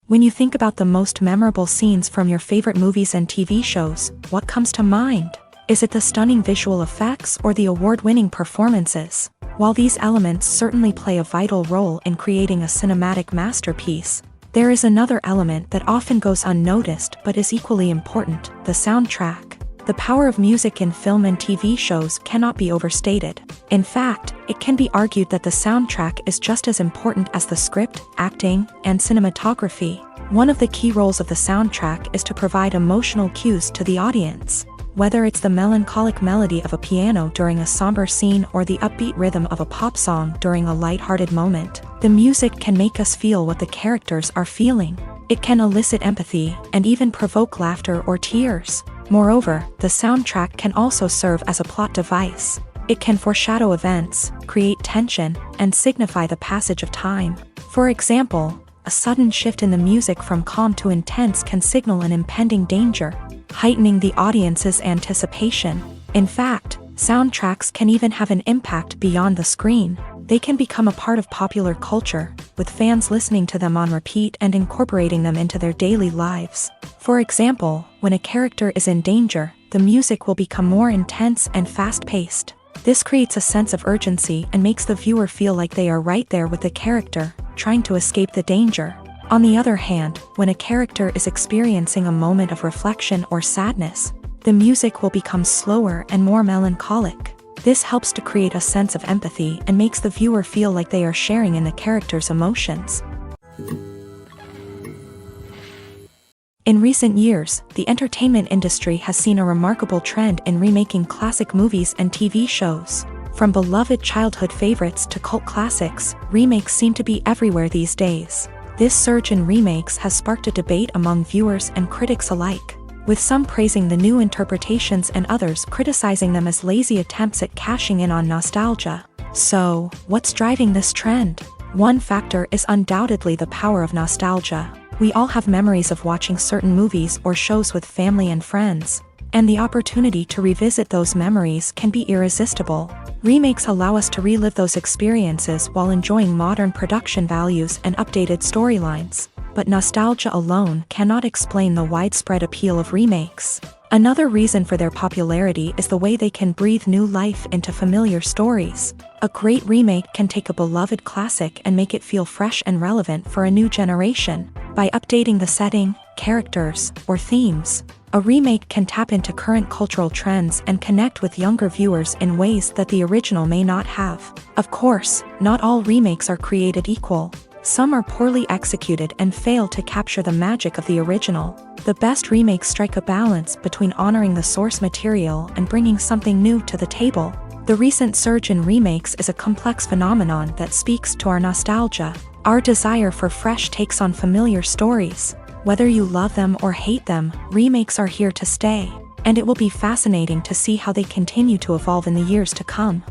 When you think about the most memorable scenes from your favorite movies and TV shows, what comes to mind? Is it the stunning visual effects or the award-winning performances? While these elements certainly play a vital role in creating a cinematic masterpiece, there is another element that often goes unnoticed but is equally important: the soundtrack. The power of music in film and TV shows cannot be overstated. In fact, it can be argued that the soundtrack is just as important as the script, acting, and cinematography. One of the key roles of the soundtrack is to provide emotional cues to the audience. Whether it's the melancholic melody of a piano during a somber scene or the upbeat rhythm of a pop song during a light-hearted moment, the music can make us feel what the characters are feeling. It can elicit empathy and even provoke laughter or tears. Moreover, the soundtrack can also serve as a plot device. It can foreshadow events, create tension, and signify the passage of time. For example, a sudden shift in the music from calm to intense can signal an impending danger, heightening the audience's anticipation. In fact, soundtracks can even have an impact beyond the screen. They can become a part of popular culture, with fans listening to them on repeat and incorporating them into their daily lives. For example, when a character is in danger, the music will become more intense and fast-paced. This creates a sense of urgency and makes the viewer feel like they are right there with the character, trying to escape the danger. On the other hand, when a character is experiencing a moment of reflection or sadness, the music will become slower and more melancholic. This helps to create a sense of empathy and makes the viewer feel like they are sharing in the character's emotions. In recent years, the entertainment industry has seen a remarkable trend in remaking classic movies and TV shows. From beloved childhood favorites to cult classics, remakes seem to be everywhere these days. This surge in remakes has sparked a debate among viewers and critics alike, with some praising the new interpretations and others criticizing them as lazy attempts at cashing in on nostalgia. So, what's driving this trend? One factor is undoubtedly the power of nostalgia. We all have memories of watching certain movies or shows with family and friends, and the opportunity to revisit those memories can be irresistible. Remakes allow us to relive those experiences while enjoying modern production values and updated storylines. But nostalgia alone cannot explain the widespread appeal of remakes. Another reason for their popularity is the way they can breathe new life into familiar stories. A great remake can take a beloved classic and make it feel fresh and relevant for a new generation. By updating the setting, characters, or themes, a remake can tap into current cultural trends and connect with younger viewers in ways that the original may not have. Of course, not all remakes are created equal. Some are poorly executed and fail to capture the magic of the original. The best remakes strike a balance between honoring the source material and bringing something new to the table. The recent surge in remakes is a complex phenomenon that speaks to our nostalgia, our desire for fresh takes on familiar stories. Whether you love them or hate them, remakes are here to stay, and it will be fascinating to see how they continue to evolve in the years to come.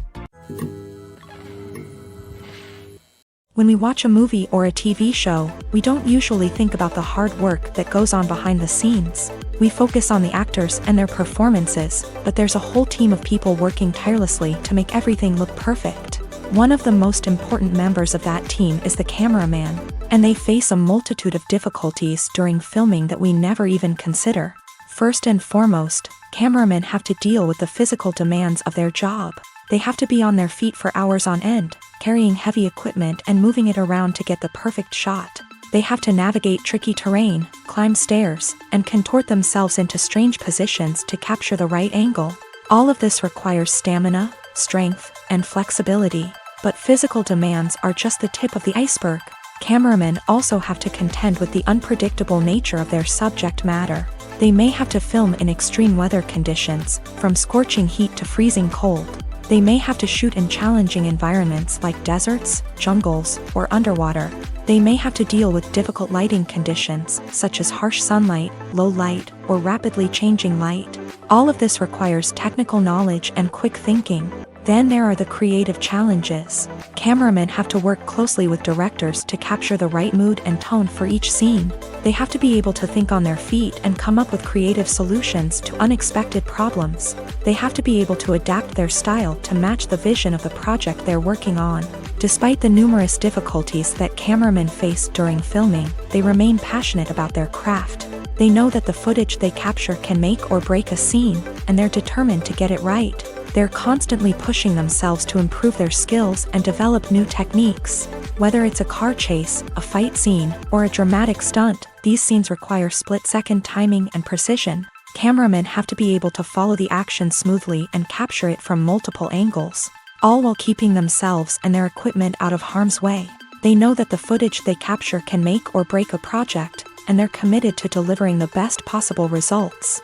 When we watch a movie or a TV show, we don't usually think about the hard work that goes on behind the scenes. We focus on the actors and their performances, but there's a whole team of people working tirelessly to make everything look perfect. One of the most important members of that team is the cameraman, and they face a multitude of difficulties during filming that we never even consider. First and foremost, cameramen have to deal with the physical demands of their job. They have to be on their feet for hours on end, carrying heavy equipment and moving it around to get the perfect shot. They have to navigate tricky terrain, climb stairs, and contort themselves into strange positions to capture the right angle. All of this requires stamina, strength, and flexibility. But physical demands are just the tip of the iceberg. Cameramen also have to contend with the unpredictable nature of their subject matter. They may have to film in extreme weather conditions, from scorching heat to freezing cold. They may have to shoot in challenging environments like deserts, jungles, or underwater. They may have to deal with difficult lighting conditions, such as harsh sunlight, low light, or rapidly changing light. All of this requires technical knowledge and quick thinking. Then there are the creative challenges. Cameramen have to work closely with directors to capture the right mood and tone for each scene. They have to be able to think on their feet and come up with creative solutions to unexpected problems. They have to be able to adapt their style to match the vision of the project they're working on. Despite the numerous difficulties that cameramen face during filming, they remain passionate about their craft. They know that the footage they capture can make or break a scene, and they're determined to get it right. They're constantly pushing themselves to improve their skills and develop new techniques. Whether it's a car chase, a fight scene, or a dramatic stunt, these scenes require split-second timing and precision. Cameramen have to be able to follow the action smoothly and capture it from multiple angles, all while keeping themselves and their equipment out of harm's way. They know that the footage they capture can make or break a project, and they're committed to delivering the best possible results.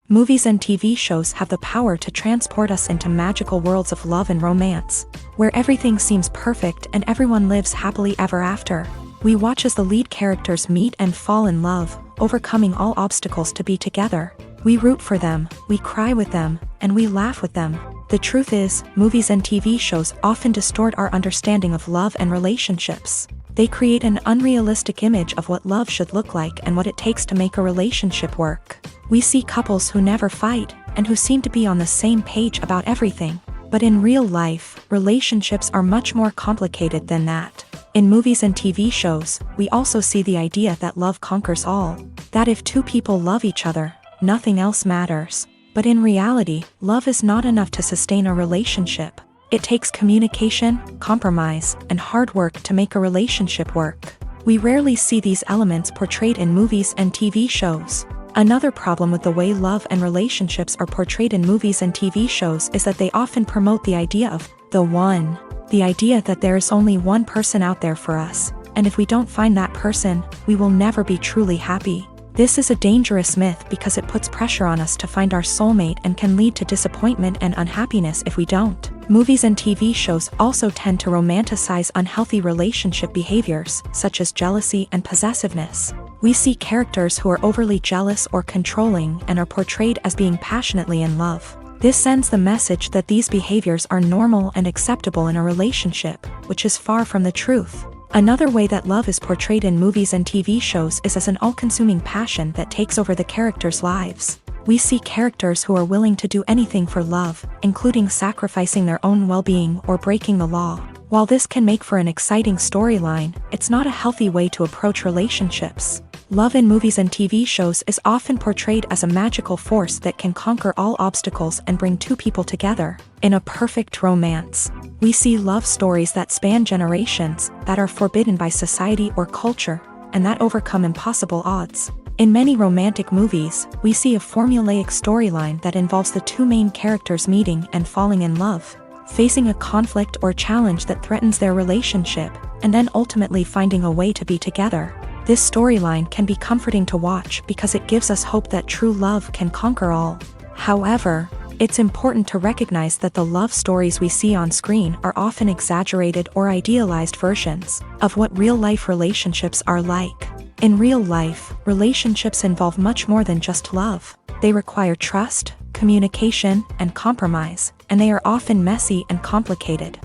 Movies and TV shows have the power to transport us into magical worlds of love and romance, where everything seems perfect and everyone lives happily ever after. We watch as the lead characters meet and fall in love, overcoming all obstacles to be together. We root for them, we cry with them, and we laugh with them. The truth is, movies and TV shows often distort our understanding of love and relationships. They create an unrealistic image of what love should look like and what it takes to make a relationship work. We see couples who never fight, and who seem to be on the same page about everything. But in real life, relationships are much more complicated than that. In movies and TV shows, we also see the idea that love conquers all. That if two people love each other, nothing else matters. But in reality, love is not enough to sustain a relationship. It takes communication, compromise, and hard work to make a relationship work. We rarely see these elements portrayed in movies and TV shows. Another problem with the way love and relationships are portrayed in movies and TV shows is that they often promote the idea of the one. The idea that there is only one person out there for us, and if we don't find that person, we will never be truly happy. This is a dangerous myth because it puts pressure on us to find our soulmate and can lead to disappointment and unhappiness if we don't. Movies and TV shows also tend to romanticize unhealthy relationship behaviors, such as jealousy and possessiveness. We see characters who are overly jealous or controlling and are portrayed as being passionately in love. This sends the message that these behaviors are normal and acceptable in a relationship, which is far from the truth. Another way that love is portrayed in movies and TV shows is as an all-consuming passion that takes over the characters' lives. We see characters who are willing to do anything for love, including sacrificing their own well-being or breaking the law. While this can make for an exciting storyline, it's not a healthy way to approach relationships. Love in movies and TV shows is often portrayed as a magical force that can conquer all obstacles and bring two people together in a perfect romance. We see love stories that span generations, that are forbidden by society or culture, and that overcome impossible odds. In many romantic movies, we see a formulaic storyline that involves the two main characters meeting and falling in love, facing a conflict or challenge that threatens their relationship, and then ultimately finding a way to be together. This storyline can be comforting to watch because it gives us hope that true love can conquer all. However, it's important to recognize that the love stories we see on screen are often exaggerated or idealized versions of what real-life relationships are like. In real life, relationships involve much more than just love. They require trust, communication, and compromise, and they are often messy and complicated.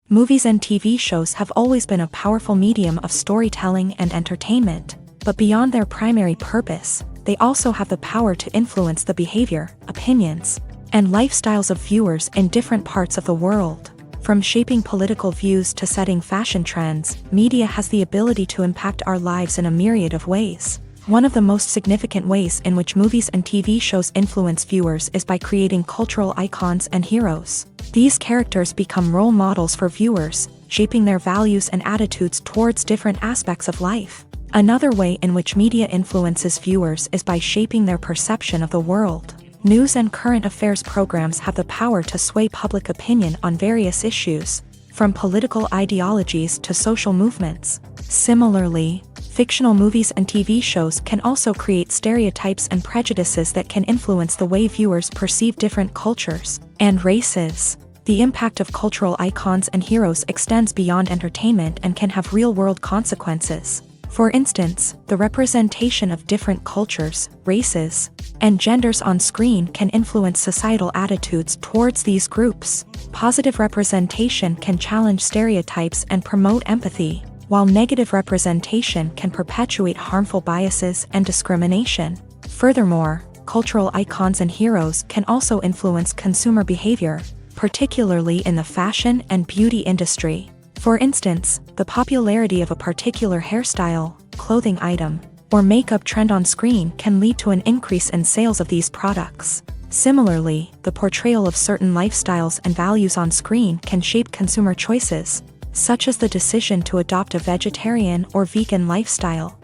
Movies and TV shows have always been a powerful medium of storytelling and entertainment, but beyond their primary purpose, they also have the power to influence the behavior, opinions, and lifestyles of viewers in different parts of the world. From shaping political views to setting fashion trends, media has the ability to impact our lives in a myriad of ways. One of the most significant ways in which movies and TV shows influence viewers is by creating cultural icons and heroes. These characters become role models for viewers, shaping their values and attitudes towards different aspects of life. Another way in which media influences viewers is by shaping their perception of the world. News and current affairs programs have the power to sway public opinion on various issues, from political ideologies to social movements. Similarly, fictional movies and TV shows can also create stereotypes and prejudices that can influence the way viewers perceive different cultures and races. The impact of cultural icons and heroes extends beyond entertainment and can have real-world consequences. For instance, the representation of different cultures, races, and genders on screen can influence societal attitudes towards these groups. Positive representation can challenge stereotypes and promote empathy, while negative representation can perpetuate harmful biases and discrimination. Furthermore, cultural icons and heroes can also influence consumer behavior, particularly in the fashion and beauty industry. For instance, the popularity of a particular hairstyle, clothing item, or makeup trend on screen can lead to an increase in sales of these products. Similarly, the portrayal of certain lifestyles and values on screen can shape consumer choices, such as the decision to adopt a vegetarian or vegan lifestyle.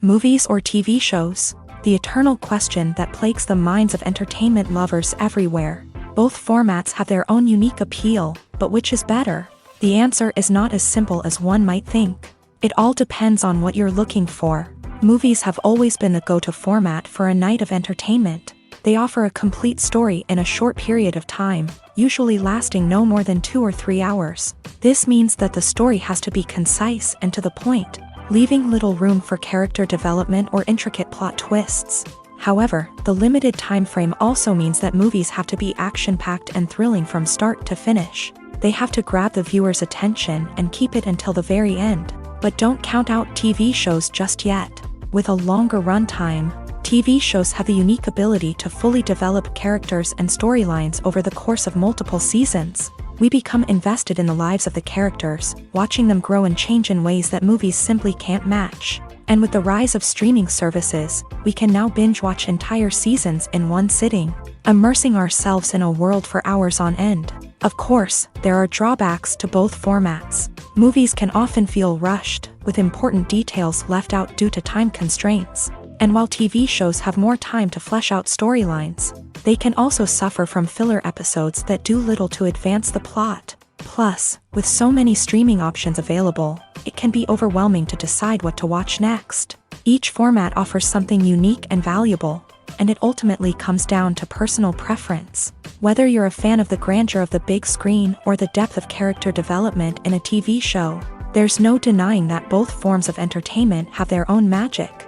Movies or TV shows? The eternal question that plagues the minds of entertainment lovers everywhere. Both formats have their own unique appeal, but which is better? The answer is not as simple as one might think. It all depends on what you're looking for. Movies have always been the go-to format for a night of entertainment. They offer a complete story in a short period of time, usually lasting no more than 2 or 3 hours. This means that the story has to be concise and to the point, leaving little room for character development or intricate plot twists. However, the limited time frame also means that movies have to be action-packed and thrilling from start to finish. They have to grab the viewer's attention and keep it until the very end. But don't count out TV shows just yet. With a longer runtime, TV shows have the unique ability to fully develop characters and storylines over the course of multiple seasons. We become invested in the lives of the characters, watching them grow and change in ways that movies simply can't match. And with the rise of streaming services, we can now binge-watch entire seasons in one sitting, immersing ourselves in a world for hours on end. Of course, there are drawbacks to both formats. Movies can often feel rushed, with important details left out due to time constraints. And while TV shows have more time to flesh out storylines, they can also suffer from filler episodes that do little to advance the plot. Plus, with so many streaming options available, it can be overwhelming to decide what to watch next. Each format offers something unique and valuable, and it ultimately comes down to personal preference. Whether you're a fan of the grandeur of the big screen or the depth of character development in a TV show, there's no denying that both forms of entertainment have their own magic.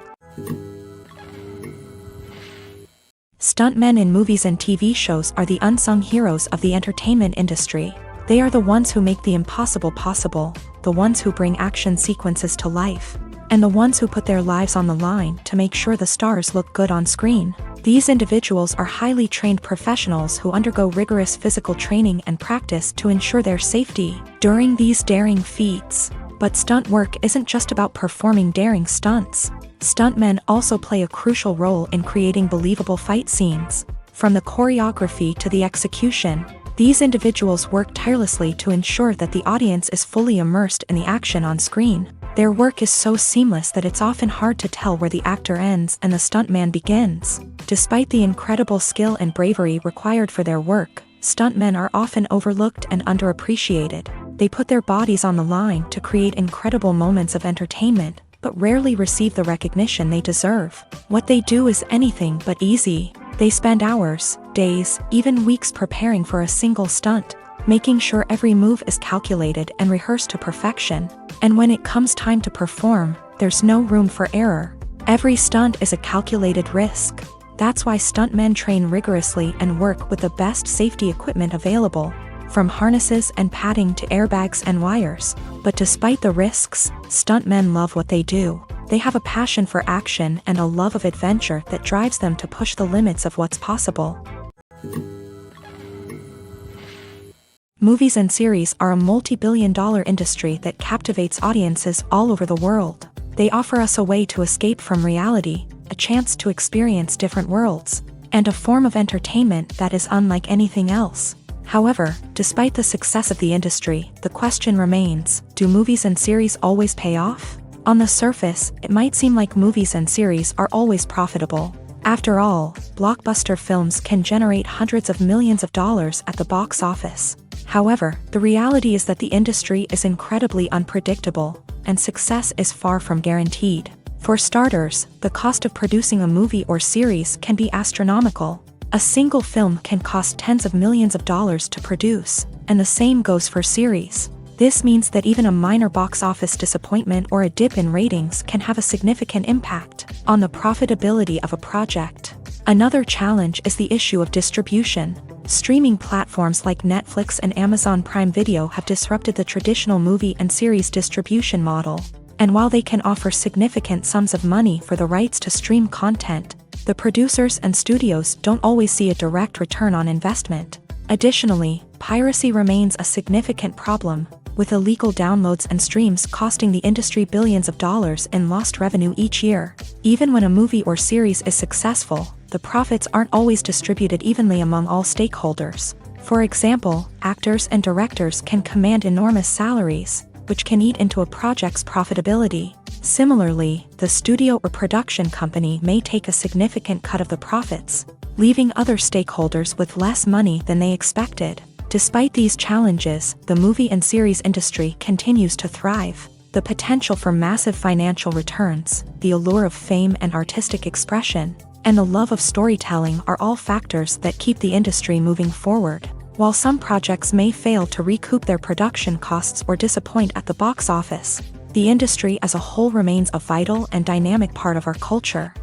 Stuntmen in movies and TV shows are the unsung heroes of the entertainment industry. They are the ones who make the impossible possible, the ones who bring action sequences to life, and the ones who put their lives on the line to make sure the stars look good on screen. These individuals are highly trained professionals who undergo rigorous physical training and practice to ensure their safety during these daring feats. But stunt work isn't just about performing daring stunts. Stuntmen also play a crucial role in creating believable fight scenes. From the choreography to the execution, these individuals work tirelessly to ensure that the audience is fully immersed in the action on screen. Their work is so seamless that it's often hard to tell where the actor ends and the stuntman begins. Despite the incredible skill and bravery required for their work, stuntmen are often overlooked and underappreciated. They put their bodies on the line to create incredible moments of entertainment, but rarely receive the recognition they deserve. What they do is anything but easy. They spend hours, days, even weeks preparing for a single stunt, making sure every move is calculated and rehearsed to perfection. And when it comes time to perform, there's no room for error. Every stunt is a calculated risk. That's why stuntmen train rigorously and work with the best safety equipment available, from harnesses and padding to airbags and wires. But despite the risks, stuntmen love what they do. They have a passion for action and a love of adventure that drives them to push the limits of what's possible. Movies and series are a multi-billion-dollar industry that captivates audiences all over the world. They offer us a way to escape from reality, a chance to experience different worlds, and a form of entertainment that is unlike anything else. However, despite the success of the industry, the question remains, do movies and series always pay off? On the surface, it might seem like movies and series are always profitable. After all, blockbuster films can generate hundreds of millions of dollars at the box office. However, the reality is that the industry is incredibly unpredictable, and success is far from guaranteed. For starters, the cost of producing a movie or series can be astronomical. A single film can cost tens of millions of dollars to produce, and the same goes for series. This means that even a minor box office disappointment or a dip in ratings can have a significant impact on the profitability of a project. Another challenge is the issue of distribution. Streaming platforms like Netflix and Amazon Prime Video have disrupted the traditional movie and series distribution model. And while they can offer significant sums of money for the rights to stream content, the producers and studios don't always see a direct return on investment. Additionally, piracy remains a significant problem, with illegal downloads and streams costing the industry billions of dollars in lost revenue each year. Even when a movie or series is successful, the profits aren't always distributed evenly among all stakeholders. For example, actors and directors can command enormous salaries, which can eat into a project's profitability. Similarly, the studio or production company may take a significant cut of the profits, leaving other stakeholders with less money than they expected. Despite these challenges, the movie and series industry continues to thrive. The potential for massive financial returns, the allure of fame and artistic expression, and the love of storytelling are all factors that keep the industry moving forward. While some projects may fail to recoup their production costs or disappoint at the box office, the industry as a whole remains a vital and dynamic part of our culture.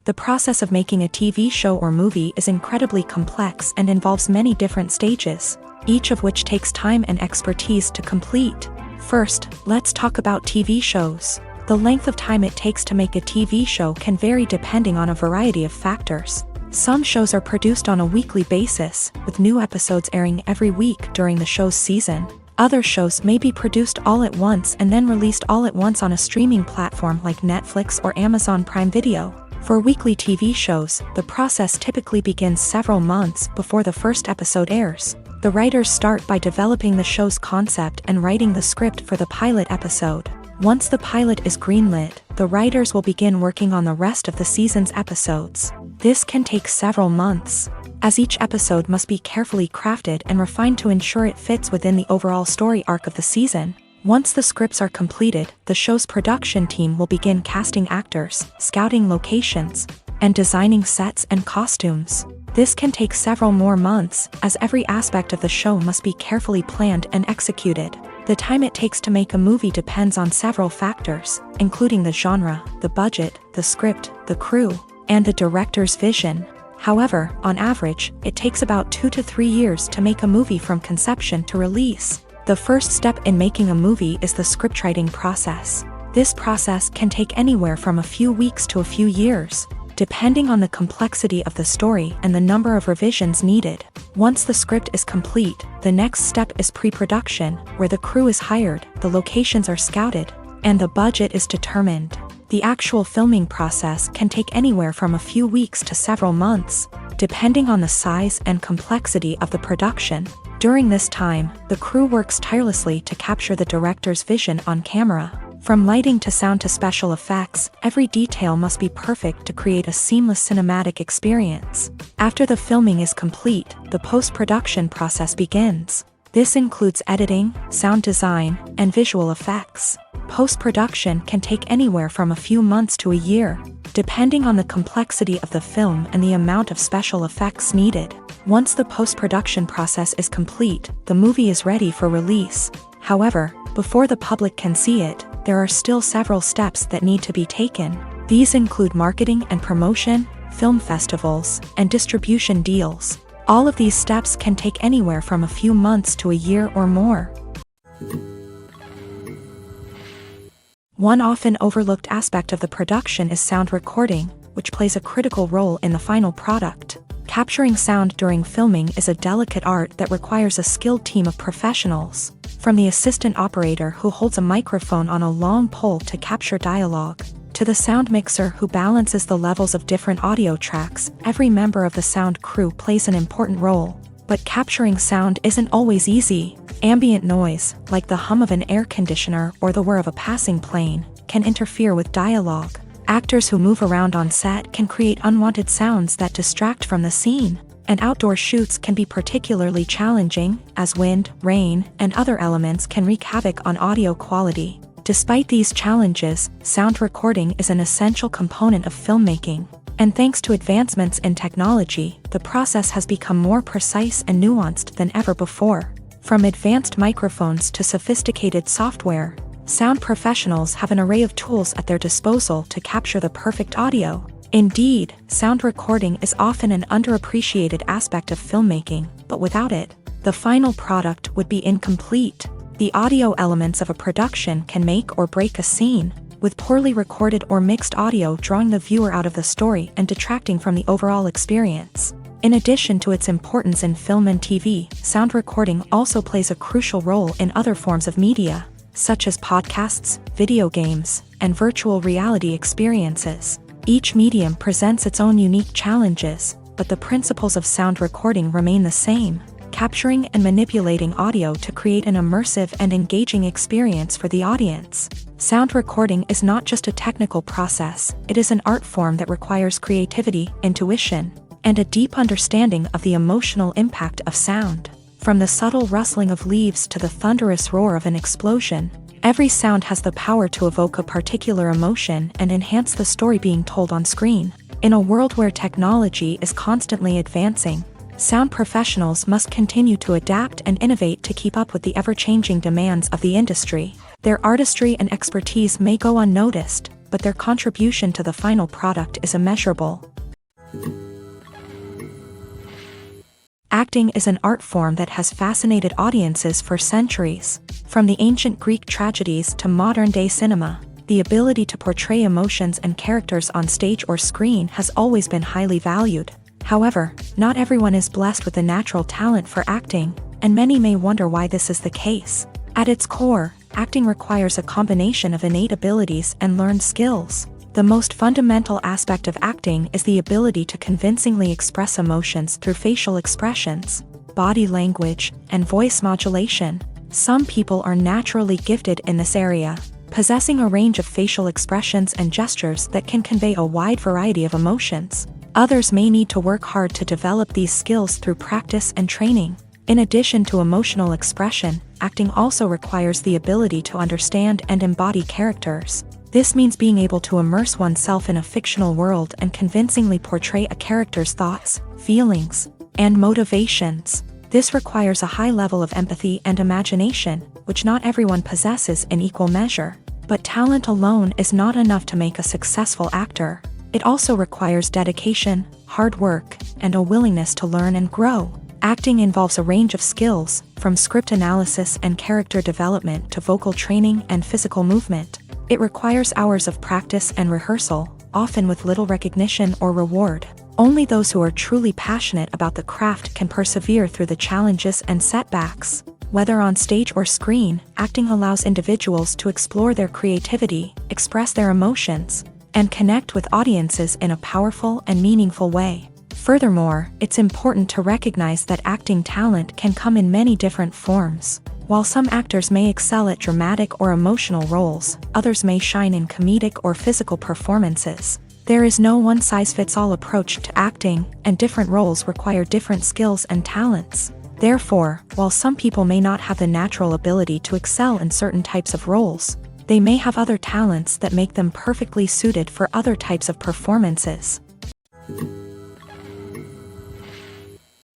The process of making a TV show or movie is incredibly complex and involves many different stages, each of which takes time and expertise to complete. First, let's talk about TV shows. The length of time it takes to make a TV show can vary depending on a variety of factors. Some shows are produced on a weekly basis, with new episodes airing every week during the show's season. Other shows may be produced all at once and then released all at once on a streaming platform like Netflix or Amazon Prime Video. For weekly TV shows, the process typically begins several months before the first episode airs. The writers start by developing the show's concept and writing the script for the pilot episode. Once the pilot is greenlit, the writers will begin working on the rest of the season's episodes. This can take several months, as each episode must be carefully crafted and refined to ensure it fits within the overall story arc of the season. Once the scripts are completed, the show's production team will begin casting actors, scouting locations, and designing sets and costumes. This can take several more months, as every aspect of the show must be carefully planned and executed. The time it takes to make a movie depends on several factors, including the genre, the budget, the script, the crew, and the director's vision. However, on average, it takes about 2 to 3 years to make a movie from conception to release. The first step in making a movie is the scriptwriting process. This process can take anywhere from a few weeks to a few years, depending on the complexity of the story and the number of revisions needed. Once the script is complete, the next step is pre-production, where the crew is hired, the locations are scouted, and the budget is determined. The actual filming process can take anywhere from a few weeks to several months, depending on the size and complexity of the production. During this time, the crew works tirelessly to capture the director's vision on camera. From lighting to sound to special effects, every detail must be perfect to create a seamless cinematic experience. After the filming is complete, the post-production process begins. This includes editing, sound design, and visual effects. Post-production can take anywhere from a few months to a year, depending on the complexity of the film and the amount of special effects needed. Once the post-production process is complete, the movie is ready for release. However, before the public can see it, there are still several steps that need to be taken. These include marketing and promotion, film festivals, and distribution deals. All of these steps can take anywhere from a few months to a year or more. One often overlooked aspect of the production is sound recording, which plays a critical role in the final product. Capturing sound during filming is a delicate art that requires a skilled team of professionals. From the assistant operator who holds a microphone on a long pole to capture dialogue, to the sound mixer who balances the levels of different audio tracks, every member of the sound crew plays an important role. But capturing sound isn't always easy. Ambient noise, like the hum of an air conditioner or the whir of a passing plane, can interfere with dialogue. Actors who move around on set can create unwanted sounds that distract from the scene. And outdoor shoots can be particularly challenging, as wind, rain, and other elements can wreak havoc on audio quality. Despite these challenges, sound recording is an essential component of filmmaking. And thanks to advancements in technology, the process has become more precise and nuanced than ever before. From advanced microphones to sophisticated software, sound professionals have an array of tools at their disposal to capture the perfect audio. Indeed, sound recording is often an underappreciated aspect of filmmaking, but without it, the final product would be incomplete. The audio elements of a production can make or break a scene, with poorly recorded or mixed audio drawing the viewer out of the story and detracting from the overall experience. In addition to its importance in film and TV, sound recording also plays a crucial role in other forms of media, such as podcasts, video games, and virtual reality experiences. Each medium presents its own unique challenges, but the principles of sound recording remain the same, capturing and manipulating audio to create an immersive and engaging experience for the audience. Sound recording is not just a technical process, it is an art form that requires creativity, intuition, and a deep understanding of the emotional impact of sound. From the subtle rustling of leaves to the thunderous roar of an explosion, every sound has the power to evoke a particular emotion and enhance the story being told on screen. In a world where technology is constantly advancing, sound professionals must continue to adapt and innovate to keep up with the ever-changing demands of the industry. Their artistry and expertise may go unnoticed, but their contribution to the final product is immeasurable. Acting is an art form that has fascinated audiences for centuries. From the ancient Greek tragedies to modern-day cinema, the ability to portray emotions and characters on stage or screen has always been highly valued. However, not everyone is blessed with a natural talent for acting, and many may wonder why this is the case. At its core, acting requires a combination of innate abilities and learned skills. The most fundamental aspect of acting is the ability to convincingly express emotions through facial expressions, body language, and voice modulation. Some people are naturally gifted in this area, possessing a range of facial expressions and gestures that can convey a wide variety of emotions. Others may need to work hard to develop these skills through practice and training. In addition to emotional expression, acting also requires the ability to understand and embody characters. This means being able to immerse oneself in a fictional world and convincingly portray a character's thoughts, feelings, and motivations. This requires a high level of empathy and imagination, which not everyone possesses in equal measure. But talent alone is not enough to make a successful actor. It also requires dedication, hard work, and a willingness to learn and grow. Acting involves a range of skills, from script analysis and character development to vocal training and physical movement. It requires hours of practice and rehearsal, often with little recognition or reward. Only those who are truly passionate about the craft can persevere through the challenges and setbacks. Whether on stage or screen, acting allows individuals to explore their creativity, express their emotions, and connect with audiences in a powerful and meaningful way. Furthermore, it's important to recognize that acting talent can come in many different forms. While some actors may excel at dramatic or emotional roles, others may shine in comedic or physical performances. There is no one-size-fits-all approach to acting, and different roles require different skills and talents. Therefore, while some people may not have the natural ability to excel in certain types of roles, they may have other talents that make them perfectly suited for other types of performances.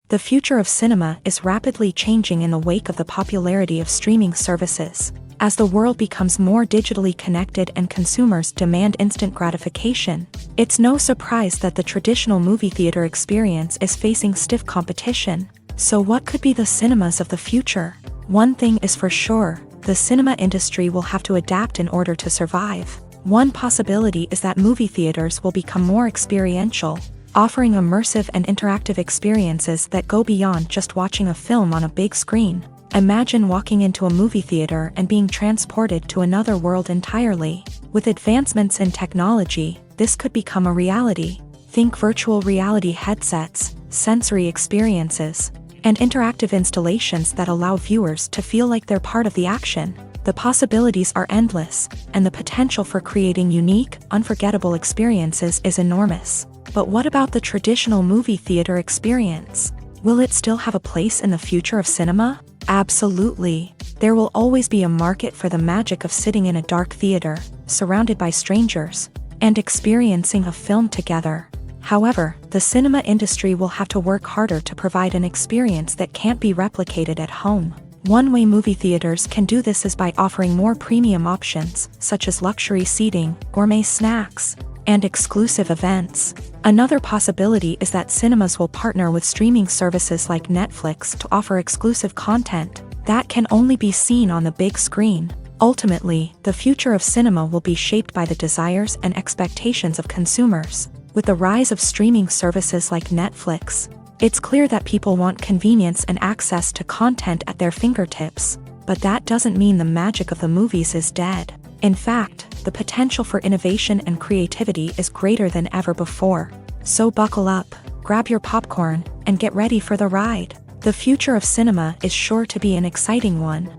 The future of cinema is rapidly changing in the wake of the popularity of streaming services. As the world becomes more digitally connected and consumers demand instant gratification, it's no surprise that the traditional movie theater experience is facing stiff competition. So what could be the cinemas of the future? One thing is for sure, the cinema industry will have to adapt in order to survive. One possibility is that movie theaters will become more experiential, offering immersive and interactive experiences that go beyond just watching a film on a big screen. Imagine walking into a movie theater and being transported to another world entirely. With advancements in technology, this could become a reality. Think virtual reality headsets, sensory experiences, and interactive installations that allow viewers to feel like they're part of the action. The possibilities are endless, and the potential for creating unique, unforgettable experiences is enormous. But what about the traditional movie theater experience? Will it still have a place in the future of cinema? Absolutely. There will always be a market for the magic of sitting in a dark theater, surrounded by strangers, and experiencing a film together. However, the cinema industry will have to work harder to provide an experience that can't be replicated at home. One way movie theaters can do this is by offering more premium options, such as luxury seating, gourmet snacks, and exclusive events. Another possibility is that cinemas will partner with streaming services like Netflix to offer exclusive content that can only be seen on the big screen. Ultimately, the future of cinema will be shaped by the desires and expectations of consumers. With the rise of streaming services like Netflix, it's clear that people want convenience and access to content at their fingertips. But that doesn't mean the magic of the movies is dead. In fact, the potential for innovation and creativity is greater than ever before. So buckle up. grab your popcorn, and get ready for the ride. The future of cinema is sure to be an exciting one.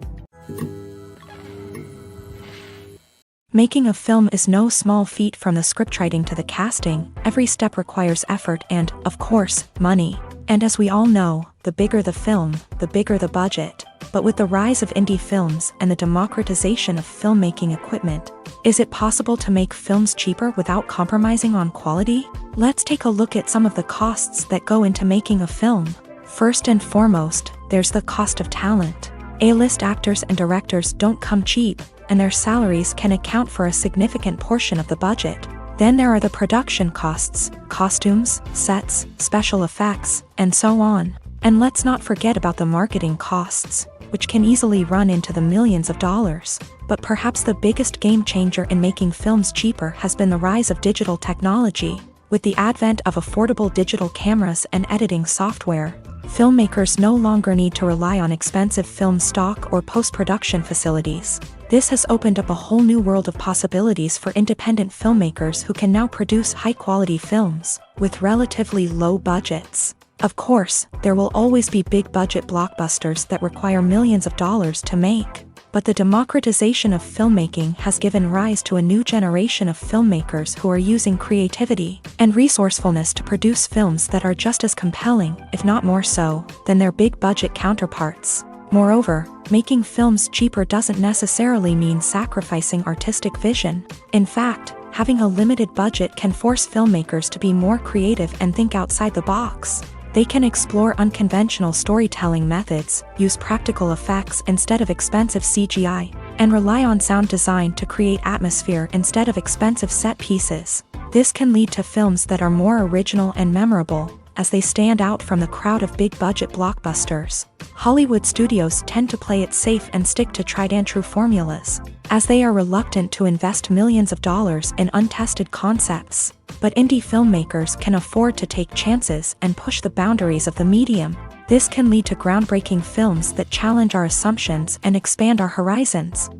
Making a film is no small feat. From the scriptwriting to the casting, every step requires effort and, of course, money. And as we all know, the bigger the film, the bigger the budget. But with the rise of indie films and the democratization of filmmaking equipment, is it possible to make films cheaper without compromising on quality? Let's take a look at some of the costs that go into making a film. First and foremost, there's the cost of talent. A-list actors and directors don't come cheap, and their salaries can account for a significant portion of the budget. Then there are the production costs, costumes, sets, special effects, and so on. And let's not forget about the marketing costs, which can easily run into the millions of dollars. But perhaps the biggest game changer in making films cheaper has been the rise of digital technology. With the advent of affordable digital cameras and editing software, filmmakers no longer need to rely on expensive film stock or post-production facilities. This has opened up a whole new world of possibilities for independent filmmakers who can now produce high-quality films with relatively low budgets. Of course, there will always be big-budget blockbusters that require millions of dollars to make. But the democratization of filmmaking has given rise to a new generation of filmmakers who are using creativity and resourcefulness to produce films that are just as compelling, if not more so, than their big-budget counterparts. Moreover, making films cheaper doesn't necessarily mean sacrificing artistic vision. In fact, having a limited budget can force filmmakers to be more creative and think outside the box. They can explore unconventional storytelling methods, use practical effects instead of expensive CGI, and rely on sound design to create atmosphere instead of expensive set pieces. This can lead to films that are more original and memorable, as they stand out from the crowd of big-budget blockbusters. Hollywood studios tend to play it safe and stick to tried-and-true formulas, as they are reluctant to invest millions of dollars in untested concepts. But indie filmmakers can afford to take chances and push the boundaries of the medium. This can lead to groundbreaking films that challenge our assumptions and expand our horizons.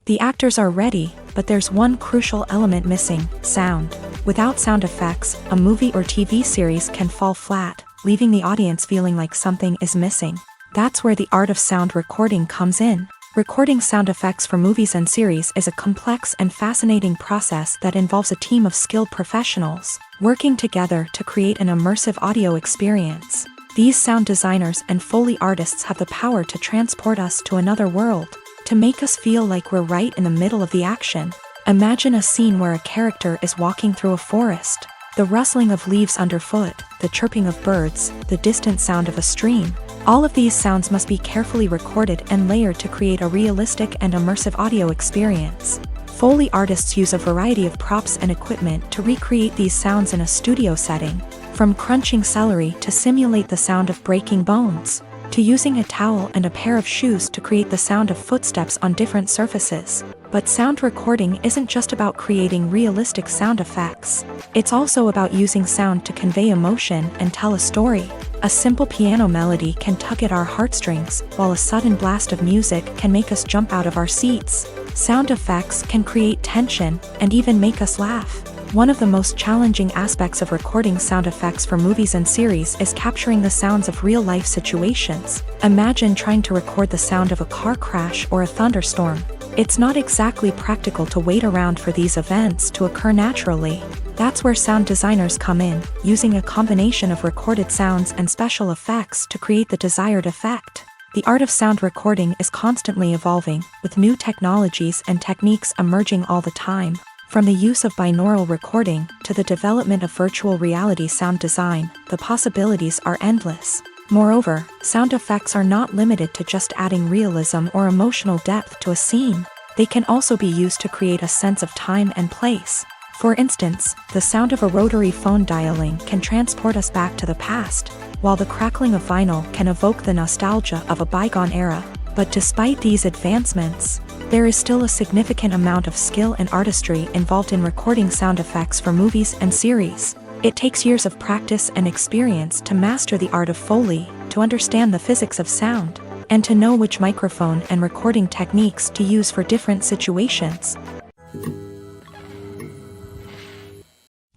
The actors are ready, but there's one crucial element missing: sound. Without sound effects, a movie or TV series can fall flat, leaving the audience feeling like something is missing. That's where the art of sound recording comes in. Recording sound effects for movies and series is a complex and fascinating process that involves a team of skilled professionals working together to create an immersive audio experience. These sound designers and Foley artists have the power to transport us to another world, to make us feel like we're right in the middle of the action. Imagine a scene where a character is walking through a forest. The rustling of leaves underfoot, the chirping of birds, the distant sound of a stream. All of these sounds must be carefully recorded and layered to create a realistic and immersive audio experience. Foley artists use a variety of props and equipment to recreate these sounds in a studio setting, from crunching celery to simulate the sound of breaking bones, to using a towel and a pair of shoes to create the sound of footsteps on different surfaces. But sound recording isn't just about creating realistic sound effects. It's also about using sound to convey emotion and tell a story. A simple piano melody can tug at our heartstrings, while a sudden blast of music can make us jump out of our seats. Sound effects can create tension and even make us laugh. One of the most challenging aspects of recording sound effects for movies and series is capturing the sounds of real-life situations. Imagine trying to record the sound of a car crash or a thunderstorm. It's not exactly practical to wait around for these events to occur naturally. That's where sound designers come in, using a combination of recorded sounds and special effects to create the desired effect. The art of sound recording is constantly evolving, with new technologies and techniques emerging all the time. From the use of binaural recording to the development of virtual reality sound design, the possibilities are endless. Moreover, sound effects are not limited to just adding realism or emotional depth to a scene. They can also be used to create a sense of time and place. For instance, the sound of a rotary phone dialing can transport us back to the past, while the crackling of vinyl can evoke the nostalgia of a bygone era. But despite these advancements, there is still a significant amount of skill and artistry involved in recording sound effects for movies and series. It takes years of practice and experience to master the art of Foley, to understand the physics of sound, and to know which microphone and recording techniques to use for different situations.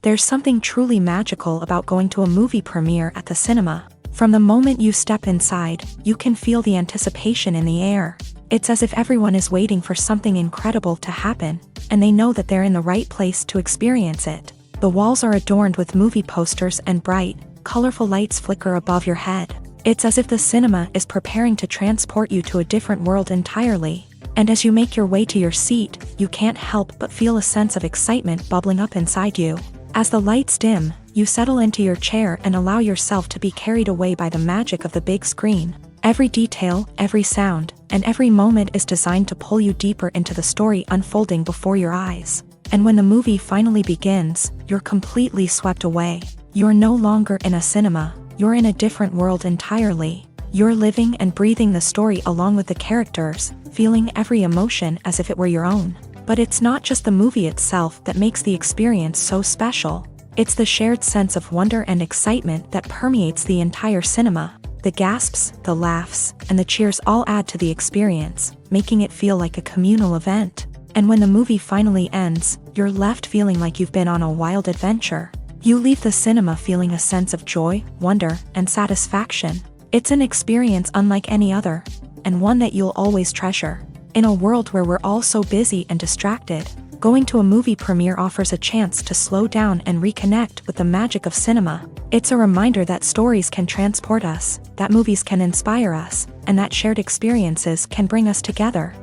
There's something truly magical about going to a movie premiere at the cinema. From the moment you step inside, you can feel the anticipation in the air. It's as if everyone is waiting for something incredible to happen, and they know that they're in the right place to experience it. The walls are adorned with movie posters and bright, colorful lights flicker above your head. It's as if the cinema is preparing to transport you to a different world entirely. And as you make your way to your seat, you can't help but feel a sense of excitement bubbling up inside you. As the lights dim, you settle into your chair and allow yourself to be carried away by the magic of the big screen. Every detail, every sound, and every moment is designed to pull you deeper into the story unfolding before your eyes. And when the movie finally begins, you're completely swept away. You're no longer in a cinema, you're in a different world entirely. You're living and breathing the story along with the characters, feeling every emotion as if it were your own. But it's not just the movie itself that makes the experience so special. It's the shared sense of wonder and excitement that permeates the entire cinema. The gasps, the laughs, and the cheers all add to the experience, making it feel like a communal event. And when the movie finally ends, you're left feeling like you've been on a wild adventure. You leave the cinema feeling a sense of joy, wonder, and satisfaction. It's an experience unlike any other, and one that you'll always treasure. In a world where we're all so busy and distracted, going to a movie premiere offers a chance to slow down and reconnect with the magic of cinema. It's a reminder that stories can transport us, that movies can inspire us, and that shared experiences can bring us together.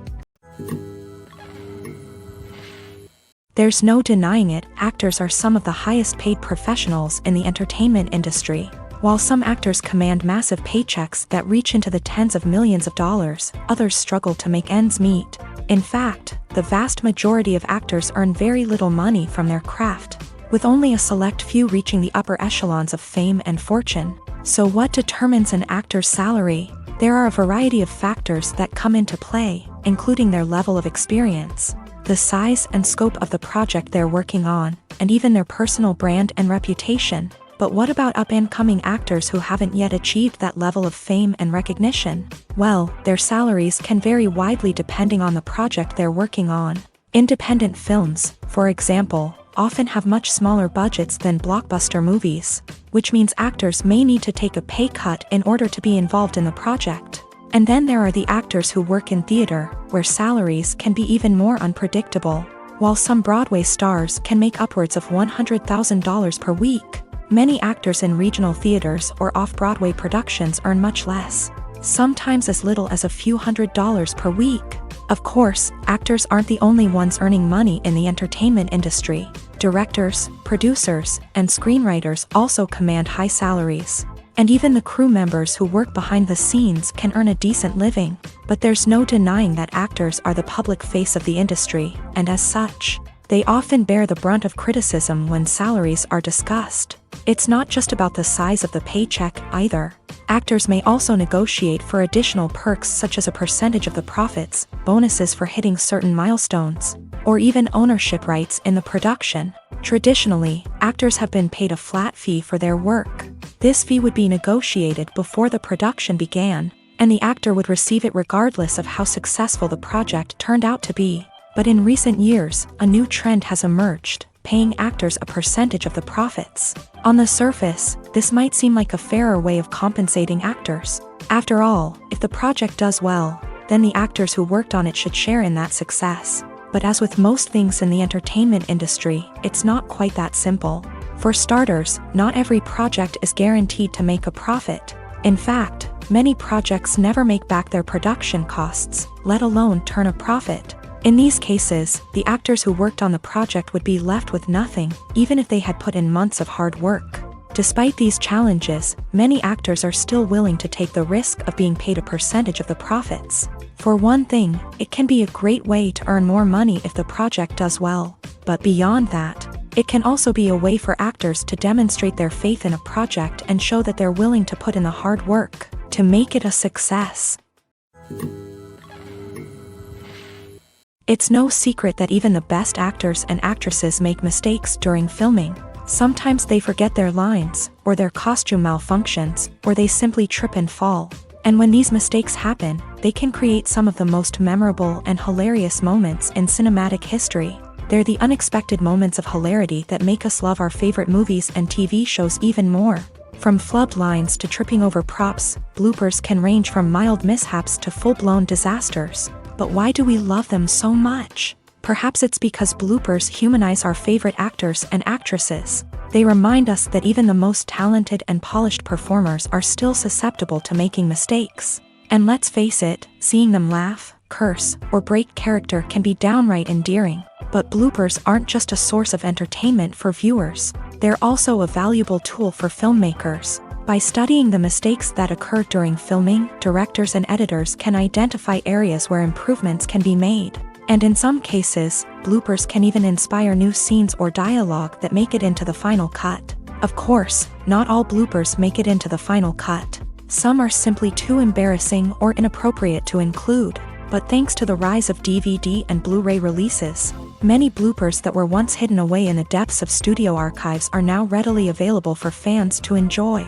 There's no denying it, actors are some of the highest paid professionals in the entertainment industry. While some actors command massive paychecks that reach into the tens of millions of dollars, others struggle to make ends meet. In fact, the vast majority of actors earn very little money from their craft, with only a select few reaching the upper echelons of fame and fortune. So what determines an actor's salary? There are a variety of factors that come into play, including their level of experience, the size and scope of the project they're working on, and even their personal brand and reputation. But what about up-and-coming actors who haven't yet achieved that level of fame and recognition? Well, their salaries can vary widely depending on the project they're working on. Independent films, for example, often have much smaller budgets than blockbuster movies, which means actors may need to take a pay cut in order to be involved in the project. And then there are the actors who work in theater, where salaries can be even more unpredictable. While some Broadway stars can make upwards of $100,000 per week, many actors in regional theaters or off-Broadway productions earn much less, sometimes as little as a few $100s per week. Of course, actors aren't the only ones earning money in the entertainment industry. Directors, producers, and screenwriters also command high salaries. And even the crew members who work behind the scenes can earn a decent living. But there's no denying that actors are the public face of the industry, and as such, they often bear the brunt of criticism when salaries are discussed. It's not just about the size of the paycheck, either. Actors may also negotiate for additional perks such as a percentage of the profits, bonuses for hitting certain milestones, or even ownership rights in the production. Traditionally, actors have been paid a flat fee for their work. This fee would be negotiated before the production began, and the actor would receive it regardless of how successful the project turned out to be. But in recent years, a new trend has emerged, paying actors a percentage of the profits. On the surface, this might seem like a fairer way of compensating actors. After all, if the project does well, then the actors who worked on it should share in that success. But as with most things in the entertainment industry, it's not quite that simple. For starters, not every project is guaranteed to make a profit. In fact, many projects never make back their production costs, let alone turn a profit. In these cases, the actors who worked on the project would be left with nothing, even if they had put in months of hard work. Despite these challenges, many actors are still willing to take the risk of being paid a percentage of the profits. For one thing, it can be a great way to earn more money if the project does well. But beyond that, it can also be a way for actors to demonstrate their faith in a project and show that they're willing to put in the hard work to make it a success. It's no secret that even the best actors and actresses make mistakes during filming. Sometimes they forget their lines, or their costume malfunctions, or they simply trip and fall. And when these mistakes happen, they can create some of the most memorable and hilarious moments in cinematic history. They're the unexpected moments of hilarity that make us love our favorite movies and TV shows even more. From flubbed lines to tripping over props, bloopers can range from mild mishaps to full-blown disasters. But why do we love them so much? Perhaps it's because bloopers humanize our favorite actors and actresses. They remind us that even the most talented and polished performers are still susceptible to making mistakes. And let's face it, seeing them laugh, curse, or break character can be downright endearing. But bloopers aren't just a source of entertainment for viewers. They're also a valuable tool for filmmakers. By studying the mistakes that occur during filming, directors and editors can identify areas where improvements can be made. And in some cases, bloopers can even inspire new scenes or dialogue that make it into the final cut. Of course, not all bloopers make it into the final cut. Some are simply too embarrassing or inappropriate to include. But thanks to the rise of DVD and Blu-ray releases, many bloopers that were once hidden away in the depths of studio archives are now readily available for fans to enjoy.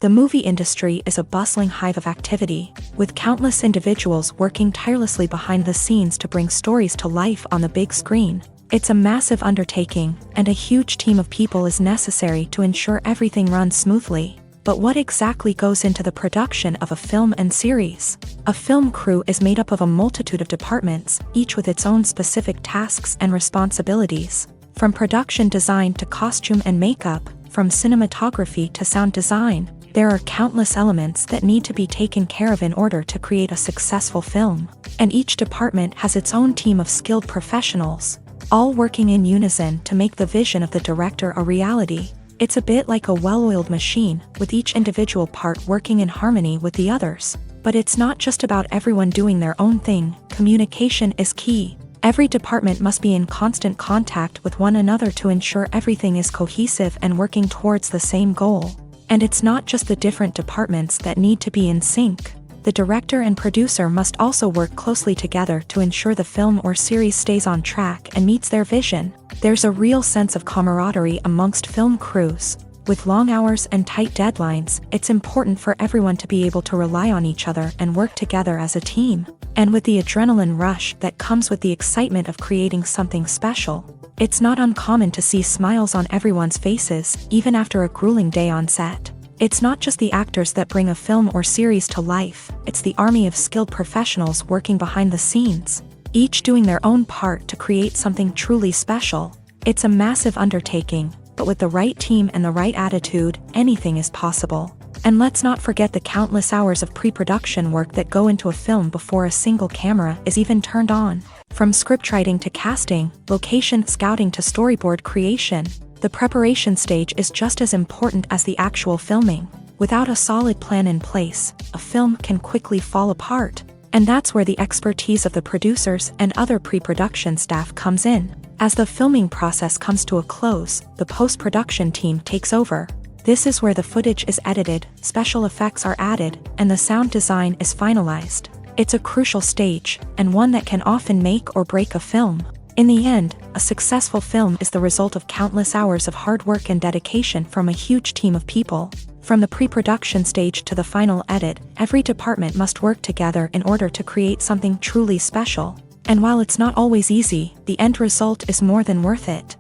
The movie industry is a bustling hive of activity, with countless individuals working tirelessly behind the scenes to bring stories to life on the big screen. It's a massive undertaking, and a huge team of people is necessary to ensure everything runs smoothly. But what exactly goes into the production of a film and series? A film crew is made up of a multitude of departments, each with its own specific tasks and responsibilities. From production design to costume and makeup, from cinematography to sound design, there are countless elements that need to be taken care of in order to create a successful film. And each department has its own team of skilled professionals, all working in unison to make the vision of the director a reality. It's a bit like a well-oiled machine, with each individual part working in harmony with the others. But it's not just about everyone doing their own thing. Communication is key. Every department must be in constant contact with one another to ensure everything is cohesive and working towards the same goal. And it's not just the different departments that need to be in sync. The director and producer must also work closely together to ensure the film or series stays on track and meets their vision. There's a real sense of camaraderie amongst film crews. With long hours and tight deadlines, it's important for everyone to be able to rely on each other and work together as a team. And with the adrenaline rush that comes with the excitement of creating something special, it's not uncommon to see smiles on everyone's faces, even after a grueling day on set. It's not just the actors that bring a film or series to life, it's the army of skilled professionals working behind the scenes, each doing their own part to create something truly special. It's a massive undertaking, but with the right team and the right attitude, anything is possible. And let's not forget the countless hours of pre-production work that go into a film before a single camera is even turned on. From scriptwriting to casting, location scouting to storyboard creation, the preparation stage is just as important as the actual filming. Without a solid plan in place, a film can quickly fall apart. And that's where the expertise of the producers and other pre-production staff comes in. As the filming process comes to a close, the post-production team takes over. This is where the footage is edited, special effects are added, and the sound design is finalized. It's a crucial stage, and one that can often make or break a film. In the end, a successful film is the result of countless hours of hard work and dedication from a huge team of people. From the pre-production stage to the final edit, every department must work together in order to create something truly special. And while it's not always easy, the end result is more than worth it.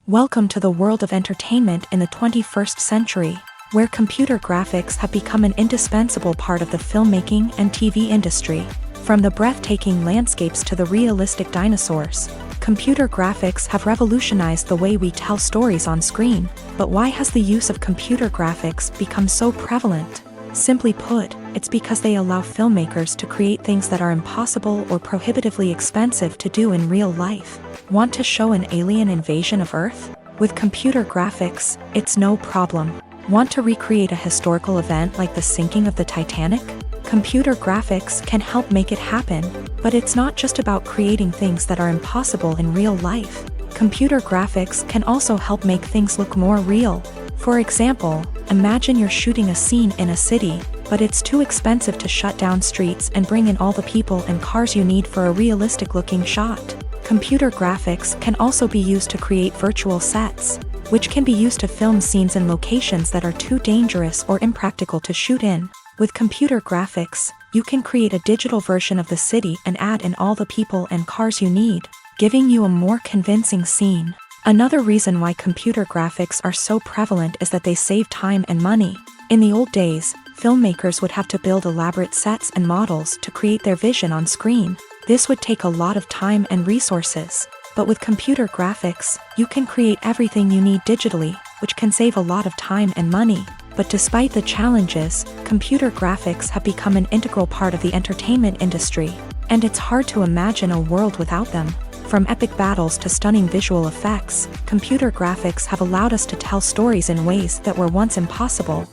Welcome to the world of entertainment in the 21st century, where computer graphics have become an indispensable part of the filmmaking and TV industry. From the breathtaking landscapes to the realistic dinosaurs, computer graphics have revolutionized the way we tell stories on screen. But why has the use of computer graphics become so prevalent? Simply put, it's because they allow filmmakers to create things that are impossible or prohibitively expensive to do in real life. Want to show an alien invasion of Earth? With computer graphics, it's no problem. Want to recreate a historical event like the sinking of the Titanic? Computer graphics can help make it happen. But it's not just about creating things that are impossible in real life. Computer graphics can also help make things look more real. For example, imagine you're shooting a scene in a city, but it's too expensive to shut down streets and bring in all the people and cars you need for a realistic-looking shot. Computer graphics can also be used to create virtual sets, which can be used to film scenes in locations that are too dangerous or impractical to shoot in. With computer graphics, you can create a digital version of the city and add in all the people and cars you need, giving you a more convincing scene. Another reason why computer graphics are so prevalent is that they save time and money. In the old days, filmmakers would have to build elaborate sets and models to create their vision on screen. This would take a lot of time and resources. But with computer graphics, you can create everything you need digitally, which can save a lot of time and money. But despite the challenges, computer graphics have become an integral part of the entertainment industry, and it's hard to imagine a world without them. From epic battles to stunning visual effects, computer graphics have allowed us to tell stories in ways that were once impossible.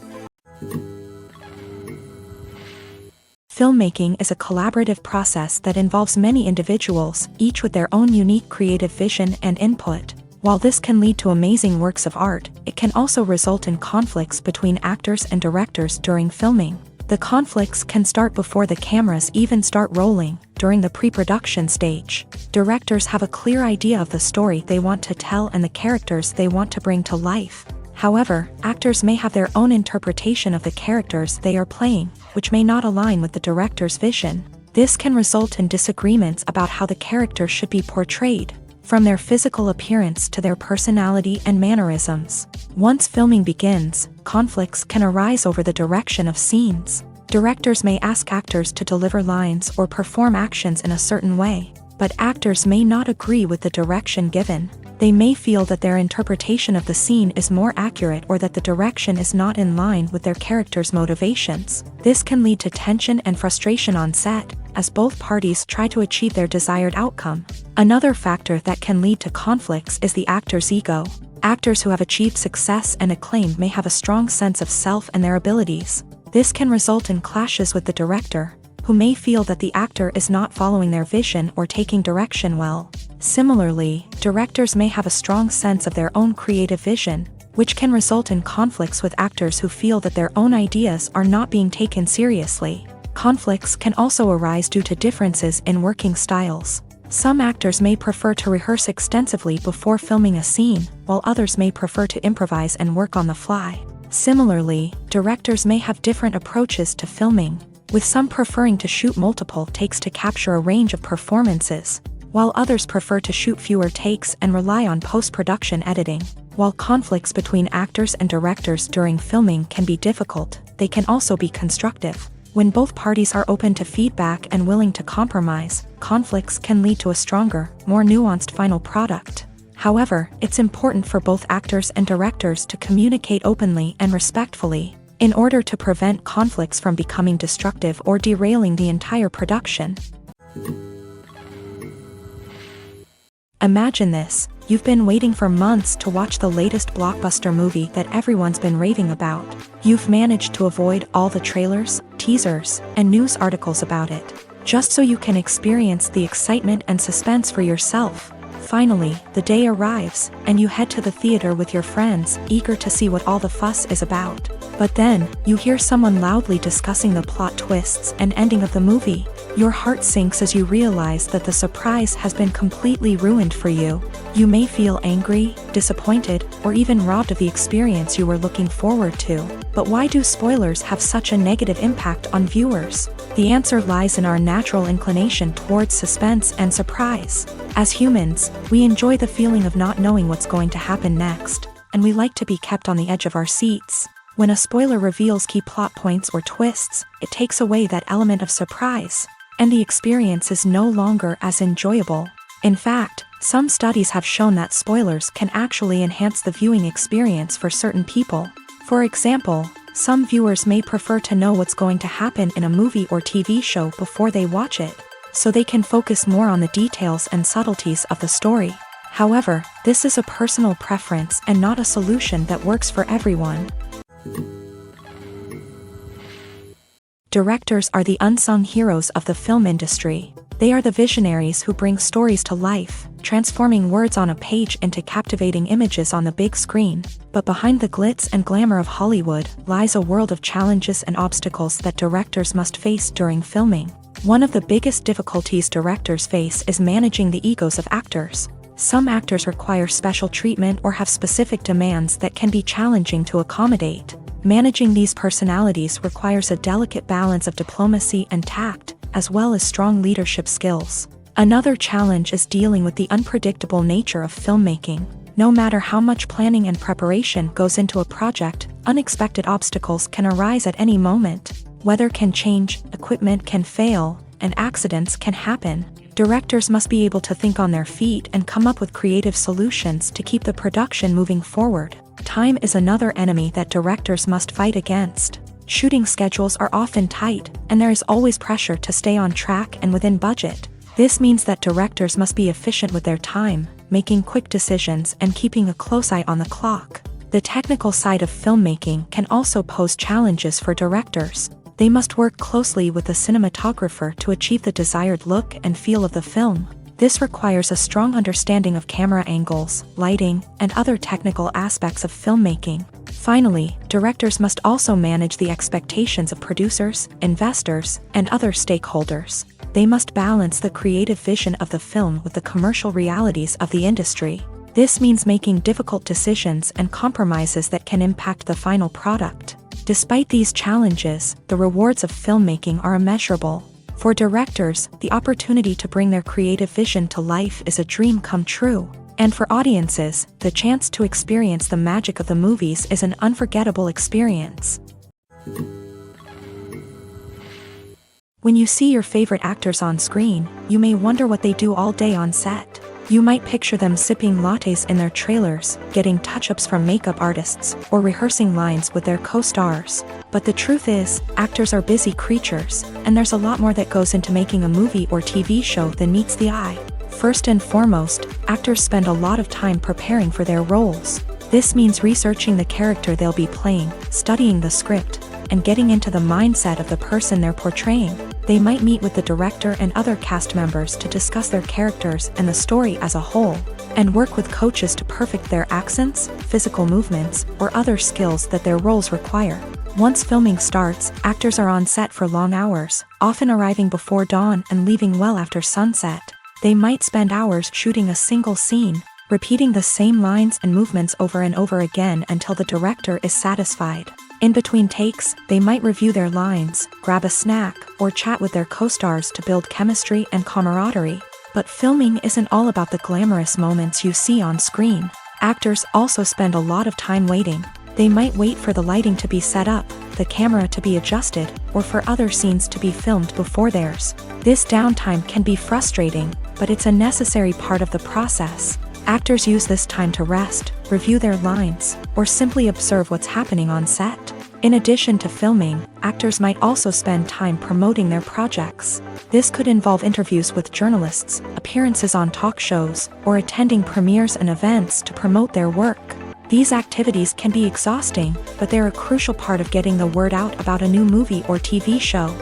Filmmaking is a collaborative process that involves many individuals, each with their own unique creative vision and input. While this can lead to amazing works of art, it can also result in conflicts between actors and directors during filming. The conflicts can start before the cameras even start rolling, during the pre-production stage. Directors have a clear idea of the story they want to tell and the characters they want to bring to life. However, actors may have their own interpretation of the characters they are playing, which may not align with the director's vision. This can result in disagreements about how the character should be portrayed, from their physical appearance to their personality and mannerisms. Once filming begins, conflicts can arise over the direction of scenes. Directors may ask actors to deliver lines or perform actions in a certain way, but actors may not agree with the direction given. They may feel that their interpretation of the scene is more accurate or that the direction is not in line with their character's motivations. This can lead to tension and frustration on set, as both parties try to achieve their desired outcome. Another factor that can lead to conflicts is the actor's ego. Actors who have achieved success and acclaim may have a strong sense of self and their abilities. This can result in clashes with the director, who may feel that the actor is not following their vision or taking direction well. Similarly, directors may have a strong sense of their own creative vision, which can result in conflicts with actors who feel that their own ideas are not being taken seriously. Conflicts can also arise due to differences in working styles. Some actors may prefer to rehearse extensively before filming a scene, while others may prefer to improvise and work on the fly. Similarly, directors may have different approaches to filming, with some preferring to shoot multiple takes to capture a range of performances, while others prefer to shoot fewer takes and rely on post-production editing. While conflicts between actors and directors during filming can be difficult, they can also be constructive. When both parties are open to feedback and willing to compromise, conflicts can lead to a stronger, more nuanced final product. However, it's important for both actors and directors to communicate openly and respectfully, in order to prevent conflicts from becoming destructive or derailing the entire production. Imagine this: you've been waiting for months to watch the latest blockbuster movie that everyone's been raving about. You've managed to avoid all the trailers, teasers, and news articles about it, just so you can experience the excitement and suspense for yourself. Finally, the day arrives, and you head to the theater with your friends, eager to see what all the fuss is about. But then, you hear someone loudly discussing the plot twists and ending of the movie. Your heart sinks as you realize that the surprise has been completely ruined for you. You may feel angry, disappointed, or even robbed of the experience you were looking forward to. But why do spoilers have such a negative impact on viewers? The answer lies in our natural inclination towards suspense and surprise. As humans, we enjoy the feeling of not knowing what's going to happen next, and we like to be kept on the edge of our seats. When a spoiler reveals key plot points or twists, it takes away that element of surprise, and the experience is no longer as enjoyable. In fact, some studies have shown that spoilers can actually enhance the viewing experience for certain people. For example, some viewers may prefer to know what's going to happen in a movie or TV show before they watch it, so they can focus more on the details and subtleties of the story. However, this is a personal preference and not a solution that works for everyone. Directors are the unsung heroes of the film industry. They are the visionaries who bring stories to life, transforming words on a page into captivating images on the big screen. But behind the glitz and glamour of Hollywood lies a world of challenges and obstacles that directors must face during filming. One of the biggest difficulties directors face is managing the egos of actors. Some actors require special treatment or have specific demands that can be challenging to accommodate. Managing these personalities requires a delicate balance of diplomacy and tact, as well as strong leadership skills. Another challenge is dealing with the unpredictable nature of filmmaking. No matter how much planning and preparation goes into a project, unexpected obstacles can arise at any moment. Weather can change, equipment can fail, and accidents can happen. Directors must be able to think on their feet and come up with creative solutions to keep the production moving forward. Time is another enemy that directors must fight against. Shooting schedules are often tight, and there is always pressure to stay on track and within budget. This means that directors must be efficient with their time, making quick decisions and keeping a close eye on the clock. The technical side of filmmaking can also pose challenges for directors. They must work closely with the cinematographer to achieve the desired look and feel of the film. This requires a strong understanding of camera angles, lighting, and other technical aspects of filmmaking. Finally, directors must also manage the expectations of producers, investors, and other stakeholders. They must balance the creative vision of the film with the commercial realities of the industry. This means making difficult decisions and compromises that can impact the final product. Despite these challenges, the rewards of filmmaking are immeasurable. For directors, the opportunity to bring their creative vision to life is a dream come true. And for audiences, the chance to experience the magic of the movies is an unforgettable experience. When you see your favorite actors on screen, you may wonder what they do all day on set. You might picture them sipping lattes in their trailers, getting touch-ups from makeup artists, or rehearsing lines with their co-stars. But the truth is, actors are busy creatures, and there's a lot more that goes into making a movie or TV show than meets the eye. First and foremost, actors spend a lot of time preparing for their roles. This means researching the character they'll be playing, studying the script, and getting into the mindset of the person they're portraying. They might meet with the director and other cast members to discuss their characters and the story as a whole, and work with coaches to perfect their accents, physical movements, or other skills that their roles require. Once filming starts, actors are on set for long hours, often arriving before dawn and leaving well after sunset. They might spend hours shooting a single scene, repeating the same lines and movements over and over again until the director is satisfied. In between takes, they might review their lines, grab a snack, or chat with their co-stars to build chemistry and camaraderie. But filming isn't all about the glamorous moments you see on screen. Actors also spend a lot of time waiting. They might wait for the lighting to be set up, the camera to be adjusted, or for other scenes to be filmed before theirs. This downtime can be frustrating, but it's a necessary part of the process. Actors use this time to rest, review their lines, or simply observe what's happening on set. In addition to filming, actors might also spend time promoting their projects. This could involve interviews with journalists, appearances on talk shows, or attending premieres and events to promote their work. These activities can be exhausting, but they're a crucial part of getting the word out about a new movie or TV show.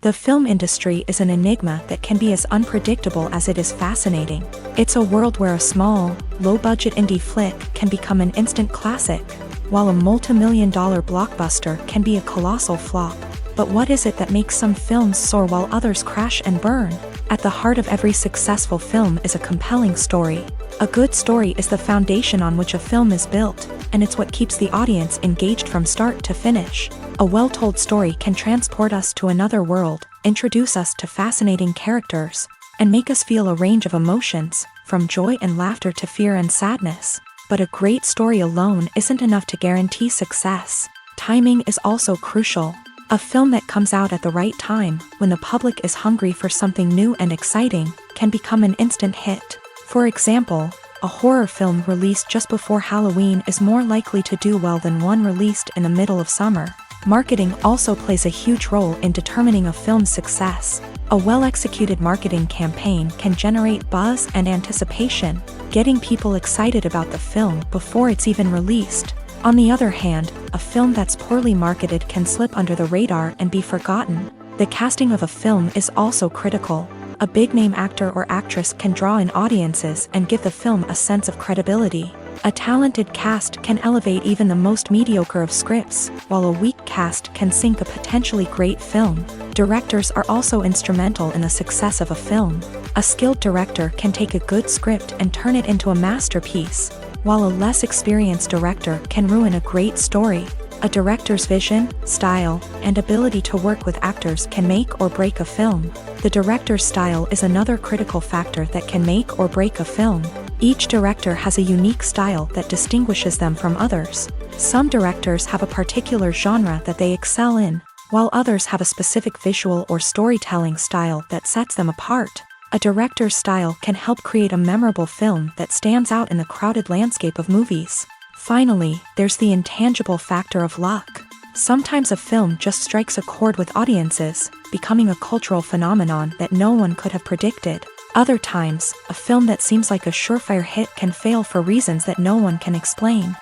The film industry is an enigma that can be as unpredictable as it is fascinating. It's a world where a small, low-budget indie flick can become an instant classic, while a multi-million-dollar blockbuster can be a colossal flop. But what is it that makes some films soar while others crash and burn? At the heart of every successful film is a compelling story. A good story is the foundation on which a film is built, and it's what keeps the audience engaged from start to finish. A well-told story can transport us to another world, introduce us to fascinating characters, and make us feel a range of emotions, from joy and laughter to fear and sadness. But a great story alone isn't enough to guarantee success. Timing is also crucial. A film that comes out at the right time, when the public is hungry for something new and exciting, can become an instant hit. For example, a horror film released just before Halloween is more likely to do well than one released in the middle of summer. Marketing also plays a huge role in determining a film's success. A well-executed marketing campaign can generate buzz and anticipation, getting people excited about the film before it's even released. On the other hand, a film that's poorly marketed can slip under the radar and be forgotten. The casting of a film is also critical. A big-name actor or actress can draw in audiences and give the film a sense of credibility. A talented cast can elevate even the most mediocre of scripts, while a weak cast can sink a potentially great film. Directors are also instrumental in the success of a film. A skilled director can take a good script and turn it into a masterpiece. while a less experienced director can ruin a great story. A director's vision, style, and ability to work with actors can make or break a film. The director's style is another critical factor that can make or break a film. Each director has a unique style that distinguishes them from others. Some directors have a particular genre that they excel in, while others have a specific visual or storytelling style that sets them apart. A director's style can help create a memorable film that stands out in the crowded landscape of movies. Finally, there's the intangible factor of luck. Sometimes a film just strikes a chord with audiences, becoming a cultural phenomenon that no one could have predicted. Other times, a film that seems like a surefire hit can fail for reasons that no one can explain.